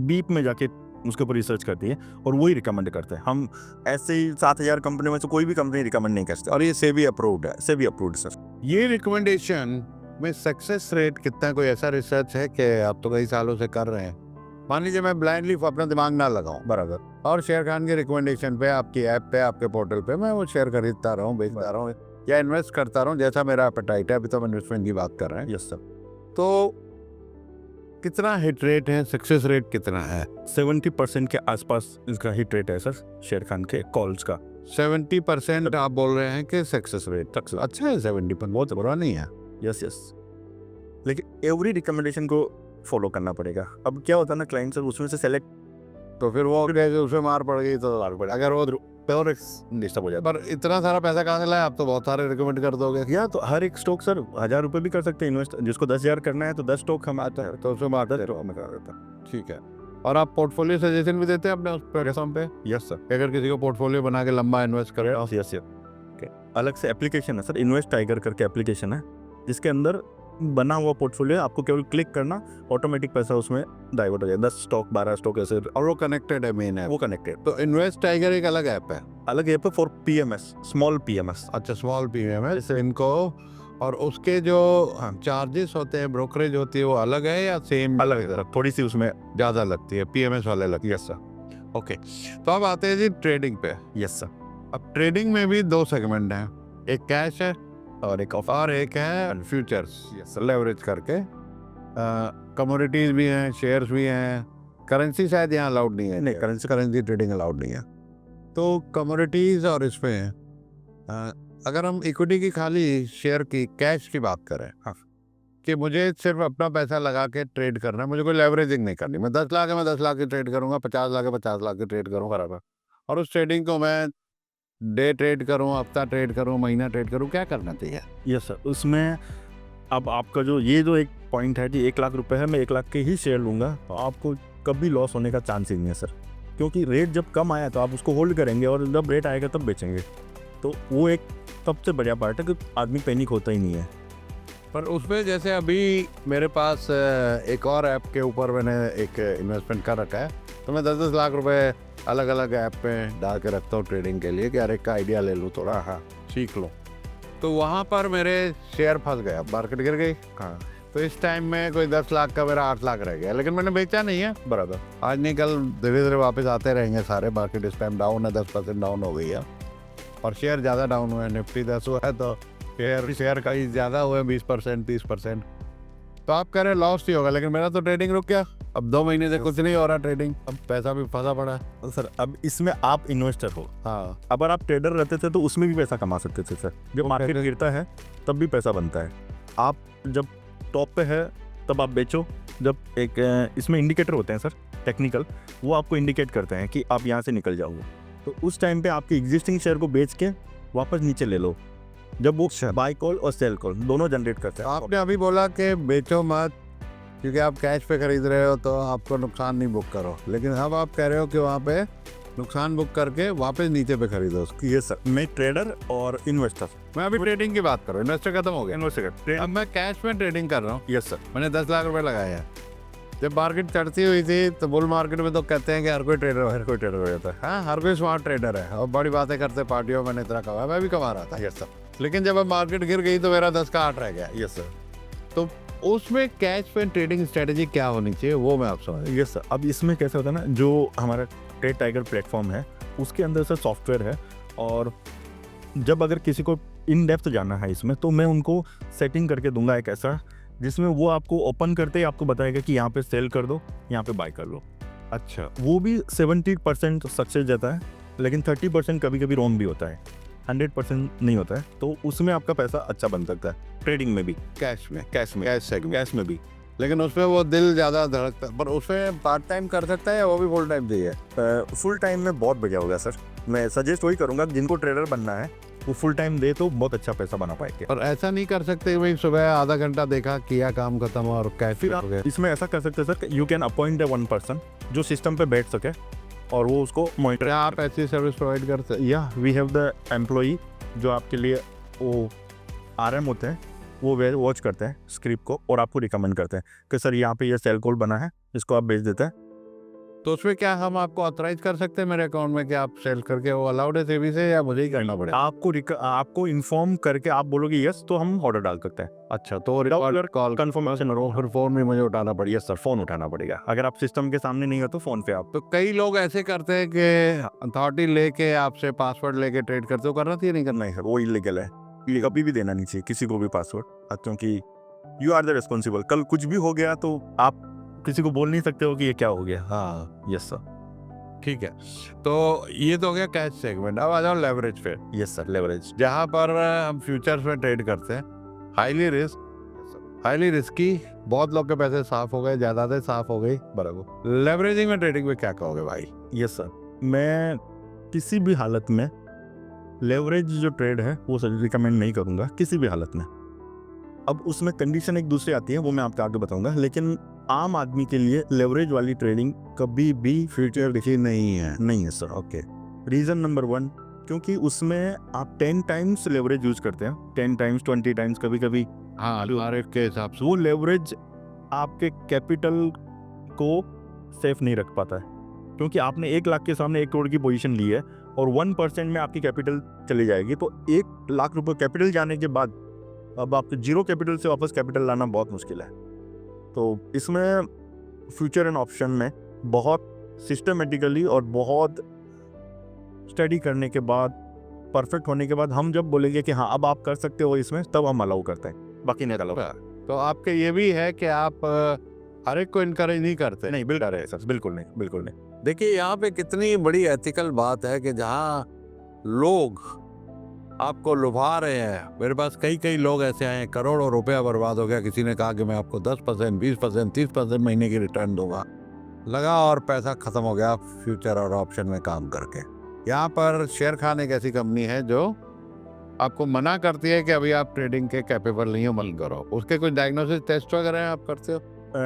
बीप में जाके उसके ऊपर रिसर्च करती है और वही रिकमेंड करते हैं। हम ऐसे ही 7,000 कंपनियों में से कोई भी कंपनी रिकमेंड नहीं करते, और ये सेबी अप्रूव्ड है। SEBI approved sir. ये रिकमेंडेशन में सक्सेस रेट कितना है? कोई ऐसा रिसर्च है कि आप तो कई सालों से कर रहे हैं? मान लीजिए मैं ब्लाइंडली अपना दिमाग ना लगाऊं, बराबर, और शेयर खान के रिकमेंडेशन पे, आपकी ऐप पे, आपके पोर्टल पे मैं वो शेयर खरीदता रहा हूँ, बेचता रहा हूँ, या इन्वेस्ट करता रहा हूँ, जैसा मेरा एपेटाइट है। अभी तो हम इन्वेस्टमेंट की बात कर रहे हैं। Yes sir. तो कितना हिट रेट है, सक्सेस रेट कितना है? 70% के आसपास इसका हिट रेट है सर शेयर खान के कॉल्स का। 70% आप बोल रहे हैं कि सक्सेस रेट? अच्छा है 70%, बहुत बुरा नहीं है। यस यस, लेकिन एवरी रिकमेंडेशन को फॉलो करना पड़ेगा। अब क्या होता है ना क्लाइंट सर, उसमें से सेलेक्ट, तो फिर वो उसमें मार पड़ गई तो लाग पड़े, अगर वो प्योर डिस्टर्ब हो जाता पर इतना सारा पैसा कहाँ से लाए? आप तो बहुत सारे रिकमेंड कर दोगे। है। या तो हर एक स्टॉक सर 1,000 रुपये भी कर सकते हैं इन्वेस्ट, जिसको 10,000 करना है तो 10 स्टॉक हम आता है तो उसमें मार 10 देते स्टॉक हो। में कर देता है। ठीक है। और आप पोर्टफोलियो सजेशन भी देते हैं अपने उस प्लेटफॉर्म पे? Yes sir. अगर किसी को पोर्टफोलियो बना के लंबा इन्वेस्ट करे? Yes yes. अलग से एप्लीकेशन है सर, इन्वेस्ट टाइगर करके एप्लीकेशन है, जिसके अंदर बना हुआ पोर्टफोलियो, आपको केवल क्लिक करना, ऑटोमेटिक पैसा उसमें डाइवर्ट हो जाए। 10 स्टॉक 12 स्टॉक ऐसे, और वो कनेक्टेड है मेन है? वो कनेक्टेड। तो इन्वेस्ट टाइगर एक अलग ऐप है? अलग ऐप है फॉर PMS, स्मॉल PMS। अच्छा, स्मॉल प्रीमियम है इनको। और उसके जो चार्जेस होते हैं, ब्रोकरेज होती है, वो अलग है या सेम? अलग है सर, थोड़ी सी उसमें ज़्यादा लगती है, PMS वाले लगती है। Yes sir. ओके, तो अब आते हैं जी ट्रेडिंग पे। Yes sir. अब ट्रेडिंग में भी 2 सेगमेंट हैं, एक कैश है और एक ऑफ, और एक है फ्यूचर्स, यस लेवरेज करके। कमोडिटीज भी हैं, शेयर्स भी हैं, करेंसी शायद यहाँ अलाउड नहीं है। नहीं, करेंसी ट्रेडिंग अलाउड नहीं है। तो कमोडिटीज और इसमें अगर हम इक्विटी की, खाली शेयर की, कैश की बात करें, हाँ, कि मुझे सिर्फ अपना पैसा लगा के ट्रेड करना है, मुझे कोई लेवरेजिंग नहीं करनी, मैं 10 लाख है, मैं 10 लाख की ट्रेड करूंगा, 50 लाख है, 50 लाख की ट्रेड करूँ बराबर, और उस ट्रेडिंग को मैं डे ट्रेड करूँ, हफ्ता ट्रेड करूँ, महीना ट्रेड करूँ, क्या करना चाहिए? Yes sir. उसमें अब आपका जो ये जो एक पॉइंट है कि 1 लाख रुपए है, मैं 1 लाख के ही शेयर लूँगा, तो आपको कभी लॉस होने का चांस ही नहीं है सर, क्योंकि रेट जब कम आया तो आप उसको होल्ड करेंगे और जब रेट आएगा तब बेचेंगे। तो वो एक सबसे बढ़िया पार्ट है कि आदमी पैनिक होता ही नहीं है। पर उसमें जैसे अभी मेरे पास एक और ऐप के ऊपर मैंने एक इन्वेस्टमेंट कर रखा है, तो मैं 10-10 लाख रुपए अलग अलग ऐप पे डाल के रखता हूँ ट्रेडिंग के लिए, कि यार एक का आइडिया ले लूँ थोड़ा, हाँ सीख लूँ। तो वहाँ पर मेरे शेयर फंस गया, मार्केट गिर गई। हाँ, तो इस टाइम में कोई 10 लाख का मेरा 8 लाख रह गया, लेकिन मैंने बेचा नहीं है। बराबर। आज नहीं कल धीरे धीरे वापस आते रहेंगे सारे। मार्केट इस टाइम डाउन है, 10% डाउन हो गई है, और शेयर ज़्यादा डाउन हुए हैं। निफ्टी 10 हुआ है तो शेयर का ही ज़्यादा हुआ है, 20% 30%। तो आप कह रहे हैं लॉस ही होगा, लेकिन मेरा तो ट्रेडिंग रुक गया। अब 2 महीने से कुछ नहीं हो रहा ट्रेडिंग, अब पैसा भी फंसा पड़ा है। तो सर अब इसमें आप इन्वेस्टर हो, हाँ, अगर आप ट्रेडर रहते थे तो उसमें भी पैसा कमा सकते थे सर। जब मार्केट गिरता है तब भी पैसा बनता है। आप जब टॉप पे है तब आप बेचो। जब एक इसमें इंडिकेटर होते हैं सर टेक्निकल, वो आपको इंडिकेट करते हैं कि आप यहाँ से निकल जाओगे, तो उस टाइम पे आपकी एग्जिस्टिंग शेयर को बेच के वापस नीचे ले लो, जब वो बाय कॉल और सेल कॉल दोनों जनरेट करते हैं। आपने अभी बोला कि बेचो मत, क्योंकि आप कैश पे खरीद रहे हो तो आपको नुकसान नहीं बुक करो, लेकिन अब आप कह रहे हो कि वहाँ पे नुकसान बुक करके वापस नीचे पे खरीदो उसको। ये सर, मैं ट्रेडर और इन्वेस्टर। मैं अभी ट्रेडिंग की बात कर रहा हूँ, इन्वेस्टर खत्म हो गया। इन्वेस्टर अब मैं कैश में ट्रेडिंग कर रहा हूँ। Yes sir. मैंने 10 लाख रुपए लगाए हैं। जब मार्केट चढ़ती हुई थी तो बुल मार्केट में तो कहते हैं कि हर कोई ट्रेडर हो जाता है। हाँ, हर कोई स्मार्ट ट्रेडर है और बड़ी बातें करते पार्टियों में, मैंने इतना कमाया, मैं भी कमा रहा था। Yes sir. लेकिन जब अब मार्केट गिर गई तो मेरा 10 का 8 रह गया। Yes sir. तो उसमें कैश पे ट्रेडिंग स्ट्रेटेजी क्या होनी चाहिए वो मैं आपसे समझ। Yes sir. अब इसमें कैसे होता है ना, जो हमारा ट्रेड टाइगर प्लेटफॉर्म है उसके अंदर सर सॉफ्टवेयर है, और जब अगर किसी को इन डेप्थ जाना है इसमें तो मैं उनको सेटिंग करके दूंगा एक ऐसा, जिसमें वो आपको ओपन करते ही आपको बताएगा कि यहाँ पे सेल कर दो, यहाँ पे बाय कर लो। अच्छा, वो भी 70% सक्सेस जाता है, लेकिन 30% कभी कभी रॉन्ग भी होता है, 100% नहीं होता है। तो उसमें आपका पैसा अच्छा बन सकता है ट्रेडिंग में भी, कैश में कैश में भी। लेकिन उसमें वो दिल ज़्यादा धड़कता है। पर उसमें पार्ट टाइम कर सकता है या वो भी फुल टाइम चाहिए? फुल टाइम में बहुत बढ़िया होगा सर। मैं सजेस्ट वही करूंगा, जिनको ट्रेडर बनना है वो फुल टाइम दे तो बहुत अच्छा पैसा बना पाएंगे। और ऐसा नहीं कर सकते भाई सुबह आधा घंटा देखा, किया, काम खत्म और कैश फिर हो गया? आप इसमें ऐसा कर सकते हैं sir, you can appoint a one person जो सिस्टम पे बैठ सके और वो उसको मॉनिटर। क्या आप ऐसी सर्विस प्रोवाइड करते हैं? या वी हैव द एम्प्लॉई जो आपके लिए वो RM होते हैं, वो वॉच करते हैं स्क्रिप्ट को और आपको रिकमेंड करते हैं कि सर यहाँ पे ये सेल कॉल बना है, इसको आप भेज देते हैं। तो उसमें क्या हम आपको ऑथराइज कर सकते हैं मेरे अकाउंट में कि आप सेल करके, वो अलाउड है सेबी से या मुझे ही करना पड़ेगा? आपको इन्फॉर्म करके आप बोलोगे यस तो हम ऑर्डर डाल सकते हैं। अच्छा, तो रिकॉर्ड कॉल कंफर्मेशन फिर फोन भी मुझे उठाना पड़ेगा? यस सर, फोन उठाना पड़ेगा। अगर आप सिस्टम के सामने नहीं हो तो फोन पे आप। तो कई लोग ऐसे करते हैं कि अथॉरिटी लेके आपसे पासवर्ड लेके ट्रेड करते हो, करना चाहिए नहीं करना? नहीं सर, वो इलीगल है, ये कभी भी देना नहीं चाहिए किसी को भी पासवर्ड, क्योंकि यू आर द रिस्पॉन्सिबल। कल कुछ भी हो गया तो आप किसी को बोल नहीं सकते हो कि ये क्या हो गया। हाँ, यस सर। ठीक है। तो ये तो हो गया कैश सेगमेंट। अब आ जाओ लेवरेज पे। Yes sir, leverage. जहाँ पर हम फ्यूचर्स में ट्रेड करते हैं, हाईली रिस्की, बहुत लोग के पैसे साफ हो गए, जायदादें साफ हो गई। बराबर। लेवरेजिंग में ट्रेडिंग में क्या कहोगे भाई? यस सर, मैं किसी भी हालत में लेवरेज जो ट्रेड है वो सर रिकमेंड नहीं करूँगा किसी भी हालत में। अब उसमें कंडीशन एक दूसरी आती है, वो मैं आपको आगे बताऊंगा, लेकिन आम आदमी के लिए लेवरेज वाली ट्रेडिंग कभी भी फ्यूचर देखिए नहीं है सर। ओके, रीज़न नंबर 1, क्योंकि उसमें आप 10 टाइम्स लेवरेज यूज करते हैं, 10 टाइम्स 20 टाइम्स कभी कभी। हाँ, RF के हिसाब से वो लेवरेज आपके कैपिटल को सेफ नहीं रख पाता है, क्योंकि आपने 1 लाख के सामने 1 करोड़ की पोजीशन ली है और 1% में आपकी कैपिटल चली जाएगी, तो 1 लाख रुपए कैपिटल जाने के बाद अब आपके 0 कैपिटल से वापस कैपिटल लाना बहुत मुश्किल है। तो इसमें फ्यूचर एंड ऑप्शन में बहुत सिस्टमेटिकली और बहुत स्टडी करने के बाद, परफेक्ट होने के बाद हम जब बोलेंगे कि हाँ अब आप कर सकते हो इसमें, तब हम अलाउ करते हैं, बाकी नहीं अलाउ। तो आपके ये भी है कि आप हर एक को इनकरेज नहीं करते? नहीं, बिल्कुल है सर, बिल्कुल नहीं। देखिए, यहाँ पे कितनी बड़ी एथिकल बात है कि जहाँ लोग आपको लुभा रहे हैं। मेरे पास कई लोग ऐसे आए हैं, करोड़ों रुपया बर्बाद हो गया। किसी ने कहा कि मैं आपको 10%, 20%, 30% महीने की रिटर्न दूंगा, लगा और पैसा खत्म हो गया फ्यूचर और ऑप्शन में काम करके। यहाँ पर शेर खान एक ऐसी कंपनी है जो आपको मना करती है कि अभी आप ट्रेडिंग के कैपेबल नहीं हो, मत करो। उसके कुछ डायग्नोसिस टेस्ट वगैरह आप करते हो?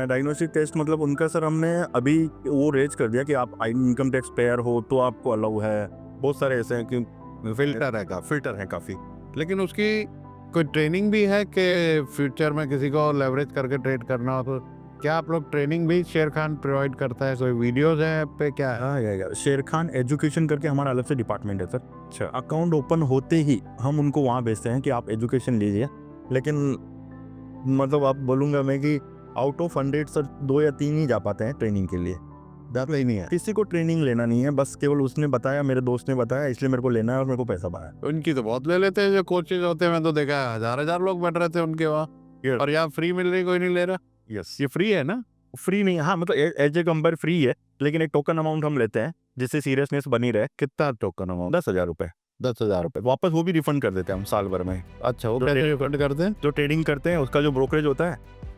डायग्नोस्टिक टेस्ट मतलब उनका सर हमने अभी वो रेज कर दिया कि आप इनकम टैक्स पेयर हो तो आपको अलाउ है। बहुत सारे ऐसे हैं कि फिल्टर है काफ़ी। लेकिन उसकी कोई ट्रेनिंग भी है कि फ्यूचर में किसी को लेवरेज करके ट्रेड करना हो तो क्या आप लोग ट्रेनिंग भी शेर खान प्रोवाइड करता है? कोई वीडियोस है पे? क्या है? शेर खान एजुकेशन करके हमारा अलग से डिपार्टमेंट है सर। अच्छा, अकाउंट ओपन होते ही हम उनको वहाँ भेजते हैं कि आप एजुकेशन लीजिए। लेकिन मतलब आप बोलूँगा मैं कि आउट ऑफ 100 सर 2 या 3 ही जा पाते हैं ट्रेनिंग के लिए, ज़्यादा ही नहीं है। किसी को ट्रेनिंग लेना नहीं है, बस केवल उसने बताया, मेरे दोस्त ने बताया, इसलिए मेरे को लेना है और मेरे को पैसा बना है। उनकी तो बहुत ले लेते हैं जो कोचेज होते हैं, मैं तो देखा है हजार लोग बैठ रहे थे उनके वहाँ, और यहाँ फ्री मिल रही, कोई नहीं ले रहा। यस, ये फ्री है ना? फ्री नहीं, हाँ मतलब एज ए कंपेयर फ्री है, लेकिन एक टोकन अमाउंट हम लेते हैं जिससे सीरियसनेस बनी रहे। कितना टोकन अमाउंट? 10,000 रुपये। 10,000 रुपये वापस वो भी रिफंड कर देते हैं हम साल भर में। अच्छा, वो कैसे रिफंड करते हैं? जो ट्रेडिंग करते हैं उसका जो ब्रोकरेज होता है,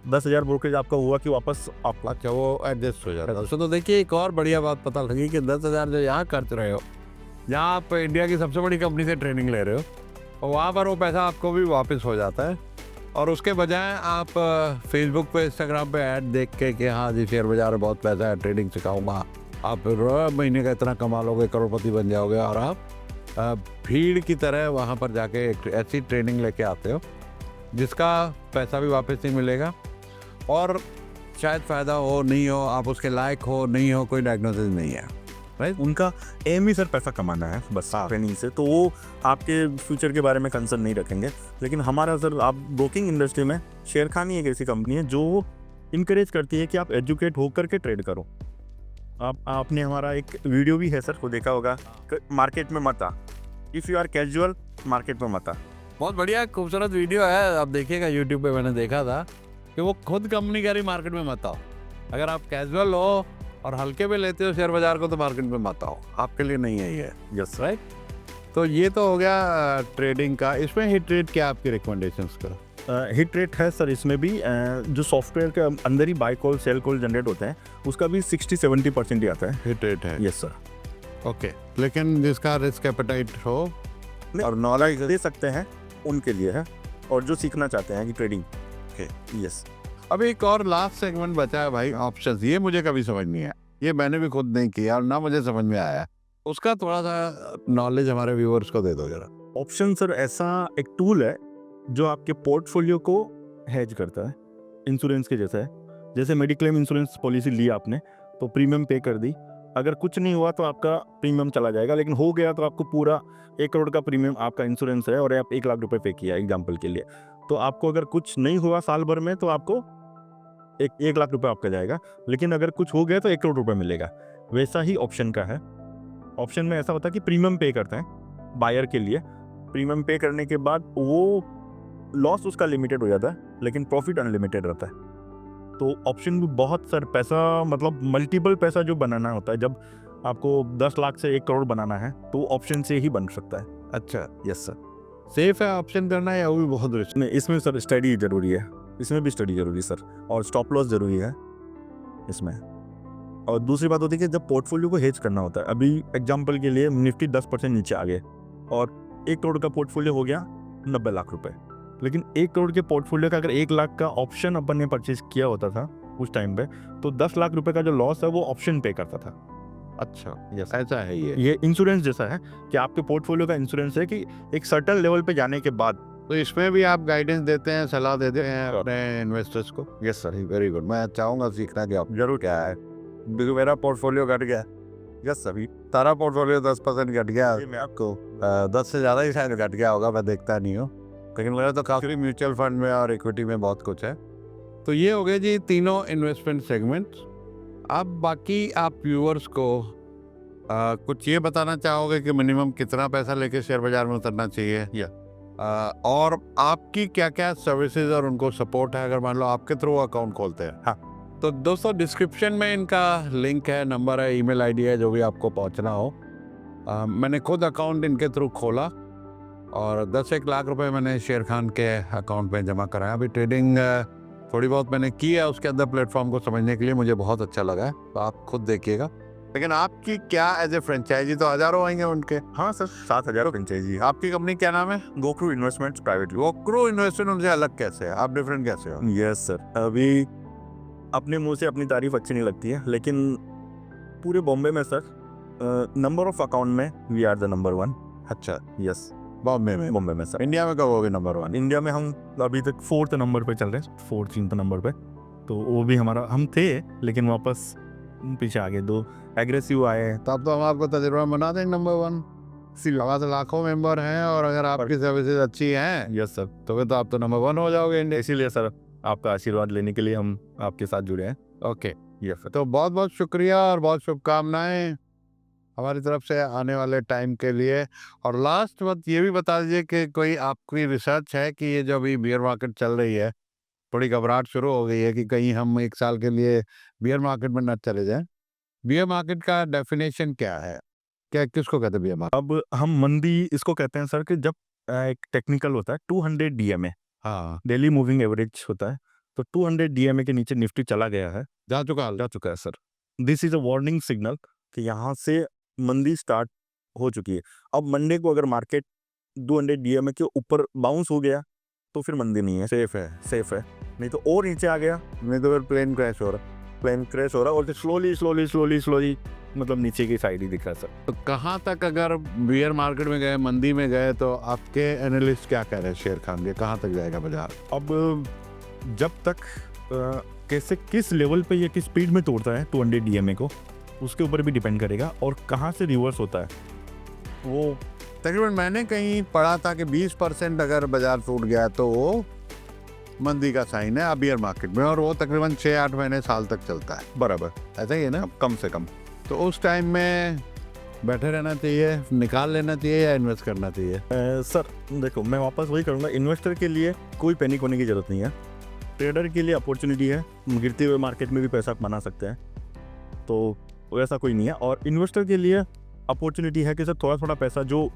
10,000 ब्रोकरेज आपका हुआ कि वापस आपको। अच्छा, वो एडजस्ट हो जाता है। तो देखिए, एक और बढ़िया बात पता लगी कि 10,000 जो यहाँ करते रहे हो, यहाँ आप इंडिया की सबसे बड़ी कंपनी से ट्रेनिंग ले रहे हो और वहाँ पर वो पैसा आपको भी वापस हो जाता है। और उसके बजाय आप फेसबुक पे, इंस्टाग्राम पे ऐड देख के कि हाँ जी शेयर बाजार में बहुत पैसा है, ट्रेडिंग सिखाऊंगा, आप फिर महीने का इतना कमा लोगे, करोड़पति बन जाओगे, और आप भीड़ की तरह वहाँ पर जाके एक ऐसी ट्रेनिंग लेके आते हो जिसका पैसा भी वापस नहीं मिलेगा, और शायद फ़ायदा हो नहीं हो, आप उसके लायक हो नहीं हो, कोई डायग्नोसिस नहीं है, राइट? उनका एम ही सर पैसा कमाना है बस ट्रेनिंग से, तो वो आपके फ्यूचर के बारे में कंसर्न नहीं रखेंगे। लेकिन हमारा सर, आप ब्रोकिंग इंडस्ट्री में शेयर खानी एक ऐसी कंपनी है जो इनकरेज करती है कि आप एजुकेट होकर के ट्रेड करो। आपने हमारा एक वीडियो भी है सर, को देखा होगा, मार्केट में मत आ, if you are casual market में मत आ। बहुत बढ़िया खूबसूरत वीडियो है, आप देखिएगा, यूट्यूब पे मैंने देखा था कि वो खुद कंपनी कह रही मार्केट में मत आओ। अगर आप कैजुअल हो और हल्के में लेते हो शेयर बाजार को तो मार्केट में मत आओ, आपके लिए नहीं है ये। यस राइट, तो ये तो हो गया ट्रेडिंग का। इसमें हिट रेट क्या आपकी रिकमेंडेशंस का? हिट रेट है सर इसमें भी, जो सॉफ्टवेयर के अंदर ही buy call sell call generate होते हैं उसका भी 60-70% ही आता है। हिट रेट है? Yes sir. ओके, लेकिन जिसका रिस्क एपेटाइट हो और नॉलेज दे सकते हैं उनके लिए है, और जो सीखना चाहते हैं कि ट्रेडिंग। Okay, yes. अब एक और लास्ट सेगमेंट बचा है भाई, ऑप्शंस। ये मुझे कभी समझ नहीं आया, ये मैंने भी खुद नहीं किया और ना मुझे समझ में आया। उसका थोड़ा सा नॉलेज हमारे व्यूअर्स को दे दो जरा। ऑप्शन सर ऐसा एक टूल है जो आपके पोर्टफोलियो को हेज करता है, इंश्योरेंस के जैसा है। जैसे मेडिक्लेम इंश्योरेंस पॉलिसी ली आपने तो प्रीमियम पे कर दी, अगर कुछ नहीं हुआ तो आपका प्रीमियम चला जाएगा, लेकिन हो गया तो आपको पूरा 1 करोड़ का प्रीमियम आपका इंश्योरेंस है और आप 1 लाख रुपए पे किया एग्जाम्पल के लिए, तो आपको अगर कुछ नहीं हुआ साल भर में तो आपको 1 लाख रुपए आपका जाएगा, लेकिन अगर कुछ हो गया तो 1 करोड़ रुपए मिलेगा। वैसा ही ऑप्शन का है। ऑप्शन में ऐसा होता है कि प्रीमियम पे करते हैं बायर के लिए, प्रीमियम पे करने के बाद वो लॉस उसका लिमिटेड हो जाता है लेकिन प्रॉफिट अनलिमिटेड रहता है। तो ऑप्शन भी बहुत सर पैसा, मतलब मल्टीपल पैसा जो बनाना होता है, जब आपको 10 लाख से 1 करोड़ बनाना है तो ऑप्शन से ही बन सकता है। अच्छा, यस सर। सेफ है ऑप्शन करना या वो भी बहुत रिस्क? नहीं, इसमें सर स्टडी जरूरी है, इसमें भी स्टडी जरूरी है सर, और स्टॉप लॉस जरूरी है इसमें। और दूसरी बात होती है कि जब पोर्टफोलियो को हेज करना होता है, अभी एग्जांपल के लिए निफ्टी 10% नीचे आ गए और 1 करोड़ का पोर्टफोलियो हो गया 90 लाख रुपए, लेकिन 1 करोड़ के पोर्टफोलियो का अगर 1 लाख का ऑप्शन अपन ने परचेज किया होता था उस टाइम पे, तो 10 लाख रुपए का जो लॉस है वो ऑप्शन पे करता था। अच्छा, यस, ऐसा है ये इंश्योरेंस जैसा है कि आपके पोर्टफोलियो का इंश्योरेंस है कि एक सर्टेन लेवल पे जाने के बाद। तो इसमें भी आप गाइडेंस देते हैं, सलाह देते हैं अपने इन्वेस्टर्स को? यस सर, वेरी गुड, मैं चाहूंगा सीखना कि आप जरूर। क्या है, क्योंकि मेरा पोर्टफोलियो घट गया। यस सभी तारा पोर्टफोलियो 10% घट गया, मैं आपको 10 से ज़्यादा ही शायद घट गया होगा, मैं देखता नहीं हूँ, लेकिन मेरा तो काफ़ी म्यूचुअल फंड में और इक्विटी में बहुत कुछ है। तो ये हो गए जी तीनों इन्वेस्टमेंट सेगमेंट्स। अब बाकी आप व्यूअर्स को कुछ ये बताना चाहोगे कि मिनिमम कितना पैसा लेके शेयर बाजार में उतरना चाहिए, या और आपकी क्या क्या सर्विसेज और उनको सपोर्ट है अगर मान लो आपके थ्रू अकाउंट खोलते हैं? हाँ, तो दोस्तों डिस्क्रिप्शन में इनका लिंक है, नंबर है, ईमेल आईडी है, जो भी आपको पहुंचना हो। मैंने खुद अकाउंट इनके थ्रू खोला और 10-1 लाख रुपए मैंने शेर खान के अकाउंट में जमा कराया। अभी ट्रेडिंग थोड़ी बहुत मैंने की है उसके अंदर प्लेटफॉर्म को समझने के लिए, मुझे बहुत अच्छा लगा है, तो आप खुद देखिएगा। लेकिन आपकी क्या एज ए फ्रेंचाइजी तो हजारों आएंगे उनके? हाँ सर, 7,000 फ्रेंचाइजी। आपकी कंपनी क्या नाम है? गोक्रू इन्वेस्टमेंट्स प्राइवेट। गोक्रू इन्वेस्टमेंट उनसे अलग कैसे है, आप डिफरेंट कैसे हो? यस सर, अभी अपने मुंह से अपनी तारीफ अच्छी नहीं लगती है, लेकिन पूरे बॉम्बे में सर नंबर ऑफ अकाउंट में वी आर द नंबर 1। अच्छा, यस, बॉम्बे में सर। इंडिया में कब होगे नंबर 1? इंडिया में हम अभी तक 4th नंबर पे चल रहे हैं, 4th नंबर पे, तो वो भी हमारा, हम थे लेकिन वापस पीछे आ गए, 2 एग्रेसिव आए। तब तो हम आपको तजुर्बा बना देंगे नंबर 1। सिर्फ लाखों मेंबर हैं और अगर आपकी सर्विसेज अच्छी हैं, यस सर, तो फिर तो आप तो नंबर 1 हो जाओगे इंडिया। इसीलिए सर आपका आशीर्वाद लेने के लिए हम आपके साथ जुड़े हैं। Okay, yes sir. तो बहुत बहुत शुक्रिया और बहुत शुभकामनाएं हमारी तरफ से आने वाले टाइम के लिए। और लास्ट बात ये भी बता दीजिए कि कोई आपकी रिसर्च है कि ये जो अभी बियर मार्केट चल रही है, थोड़ी घबराहट शुरू हो गई है कि कहीं हम 1 साल के लिए बियर मार्केट में न चले जाएं। बियर मार्केट का डेफिनेशन क्या है, क्या किसको कहते हैं बियर मार्केट? अब हम मंदी इसको कहते हैं सर कि जब एक टेक्निकल होता है 200 डीएमए, हाँ, डेली मूविंग एवरेज होता है, तो 200 डीएमए के नीचे निफ्टी चला गया है, जा चुका है sir. This is a warning signal कि यहाँ से मंदी स्टार्ट हो चुकी है। अब मंडे को अगर मार्केट 200 डीएमए के ऊपर बाउंस हो गया तो फिर मंदी नहीं है, सेफ है, सेफ है। नहीं तो और नीचे आ गया, नहीं तो फिर प्लेन क्रैश हो रहा। प्लेन क्रैश हो रहा है और स्लोली मतलब नीचे की साइड ही दिख रहा है सर। तो कहाँ तक अगर बियर मार्केट में गए, मंदी में गए, तो आपके एनालिस्ट क्या कह रहे हैं शेर खान के, कहाँ तक जाएगा बाजार? अब जब तक कैसे किस लेवल पे ये किस स्पीड में तोड़ता है 200 DMA को, उसके ऊपर भी डिपेंड करेगा, और कहाँ से रिवर्स होता है वो। तकरीबन मैंने कहीं पढ़ा था कि 20% अगर बाजार टूट गया तो वो मंदी का साइन है बियर मार्केट में, और वो तकरीबन 6-8 महीने साल तक चलता है। बराबर, ऐसा ही है ना? कम से कम। तो उस टाइम में बैठे रहना चाहिए, निकाल लेना चाहिए, या इन्वेस्ट करना चाहिए? सर देखो, मैं वापस वही करूँगा, इन्वेस्टर के लिए कोई पैनिक होने की ज़रूरत नहीं है। ट्रेडर के लिए अपॉर्चुनिटी है, गिरते हुए मार्केट में भी पैसा बना सकते हैं, तो वैसा कोई नहीं है। और इन्वेस्टर के लिए अपॉर्चुनिटी है कि सर थोड़ा थोड़ा पैसा, जो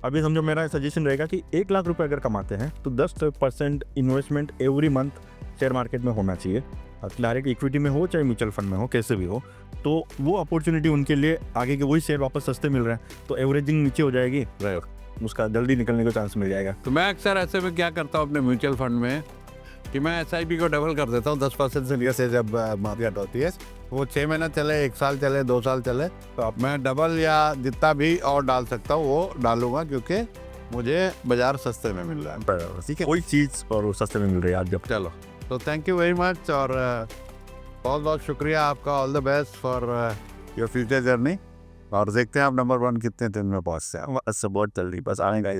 अभी समझो मेरा सजेशन रहेगा कि 1 लाख रुपए अगर कमाते हैं तो 10% investment every month share market में होना चाहिए। डायरेक्ट इक्विटी में हो चाहे म्यूचुअल फंड में हो, कैसे भी हो, तो वो अपॉर्चुनिटी उनके लिए आगे के वही शेयर वापस सस्ते मिल रहे हैं, तो एवरेजिंग नीचे हो जाएगी, उसका जल्दी निकलने का चांस मिल जाएगा। तो मैं अक्सर ऐसे में क्या करता हूँ अपने म्यूचुअल फंड में कि मैं SIP को डबल कर देता हूँ 10% से जैसे जब मार्केट होती है, वो 6 महीना चले, 1 साल चले, 2 साल चले, तो अब मैं डबल या जितना भी और डाल सकता हूँ वो डालूंगा, क्योंकि मुझे बाजार सस्ते में मिल रहा है। ठीक है, कोई चीज़ और सस्ते में मिल रही है आज जब। चलो, तो थैंक यू वेरी मच, और बहुत बहुत शुक्रिया आपका। All the best for your future journey, और देखते हैं आप नंबर 1 कितने दिन में पहुँचते हैं। बस बहुत जल्दी, बस आएगा ही।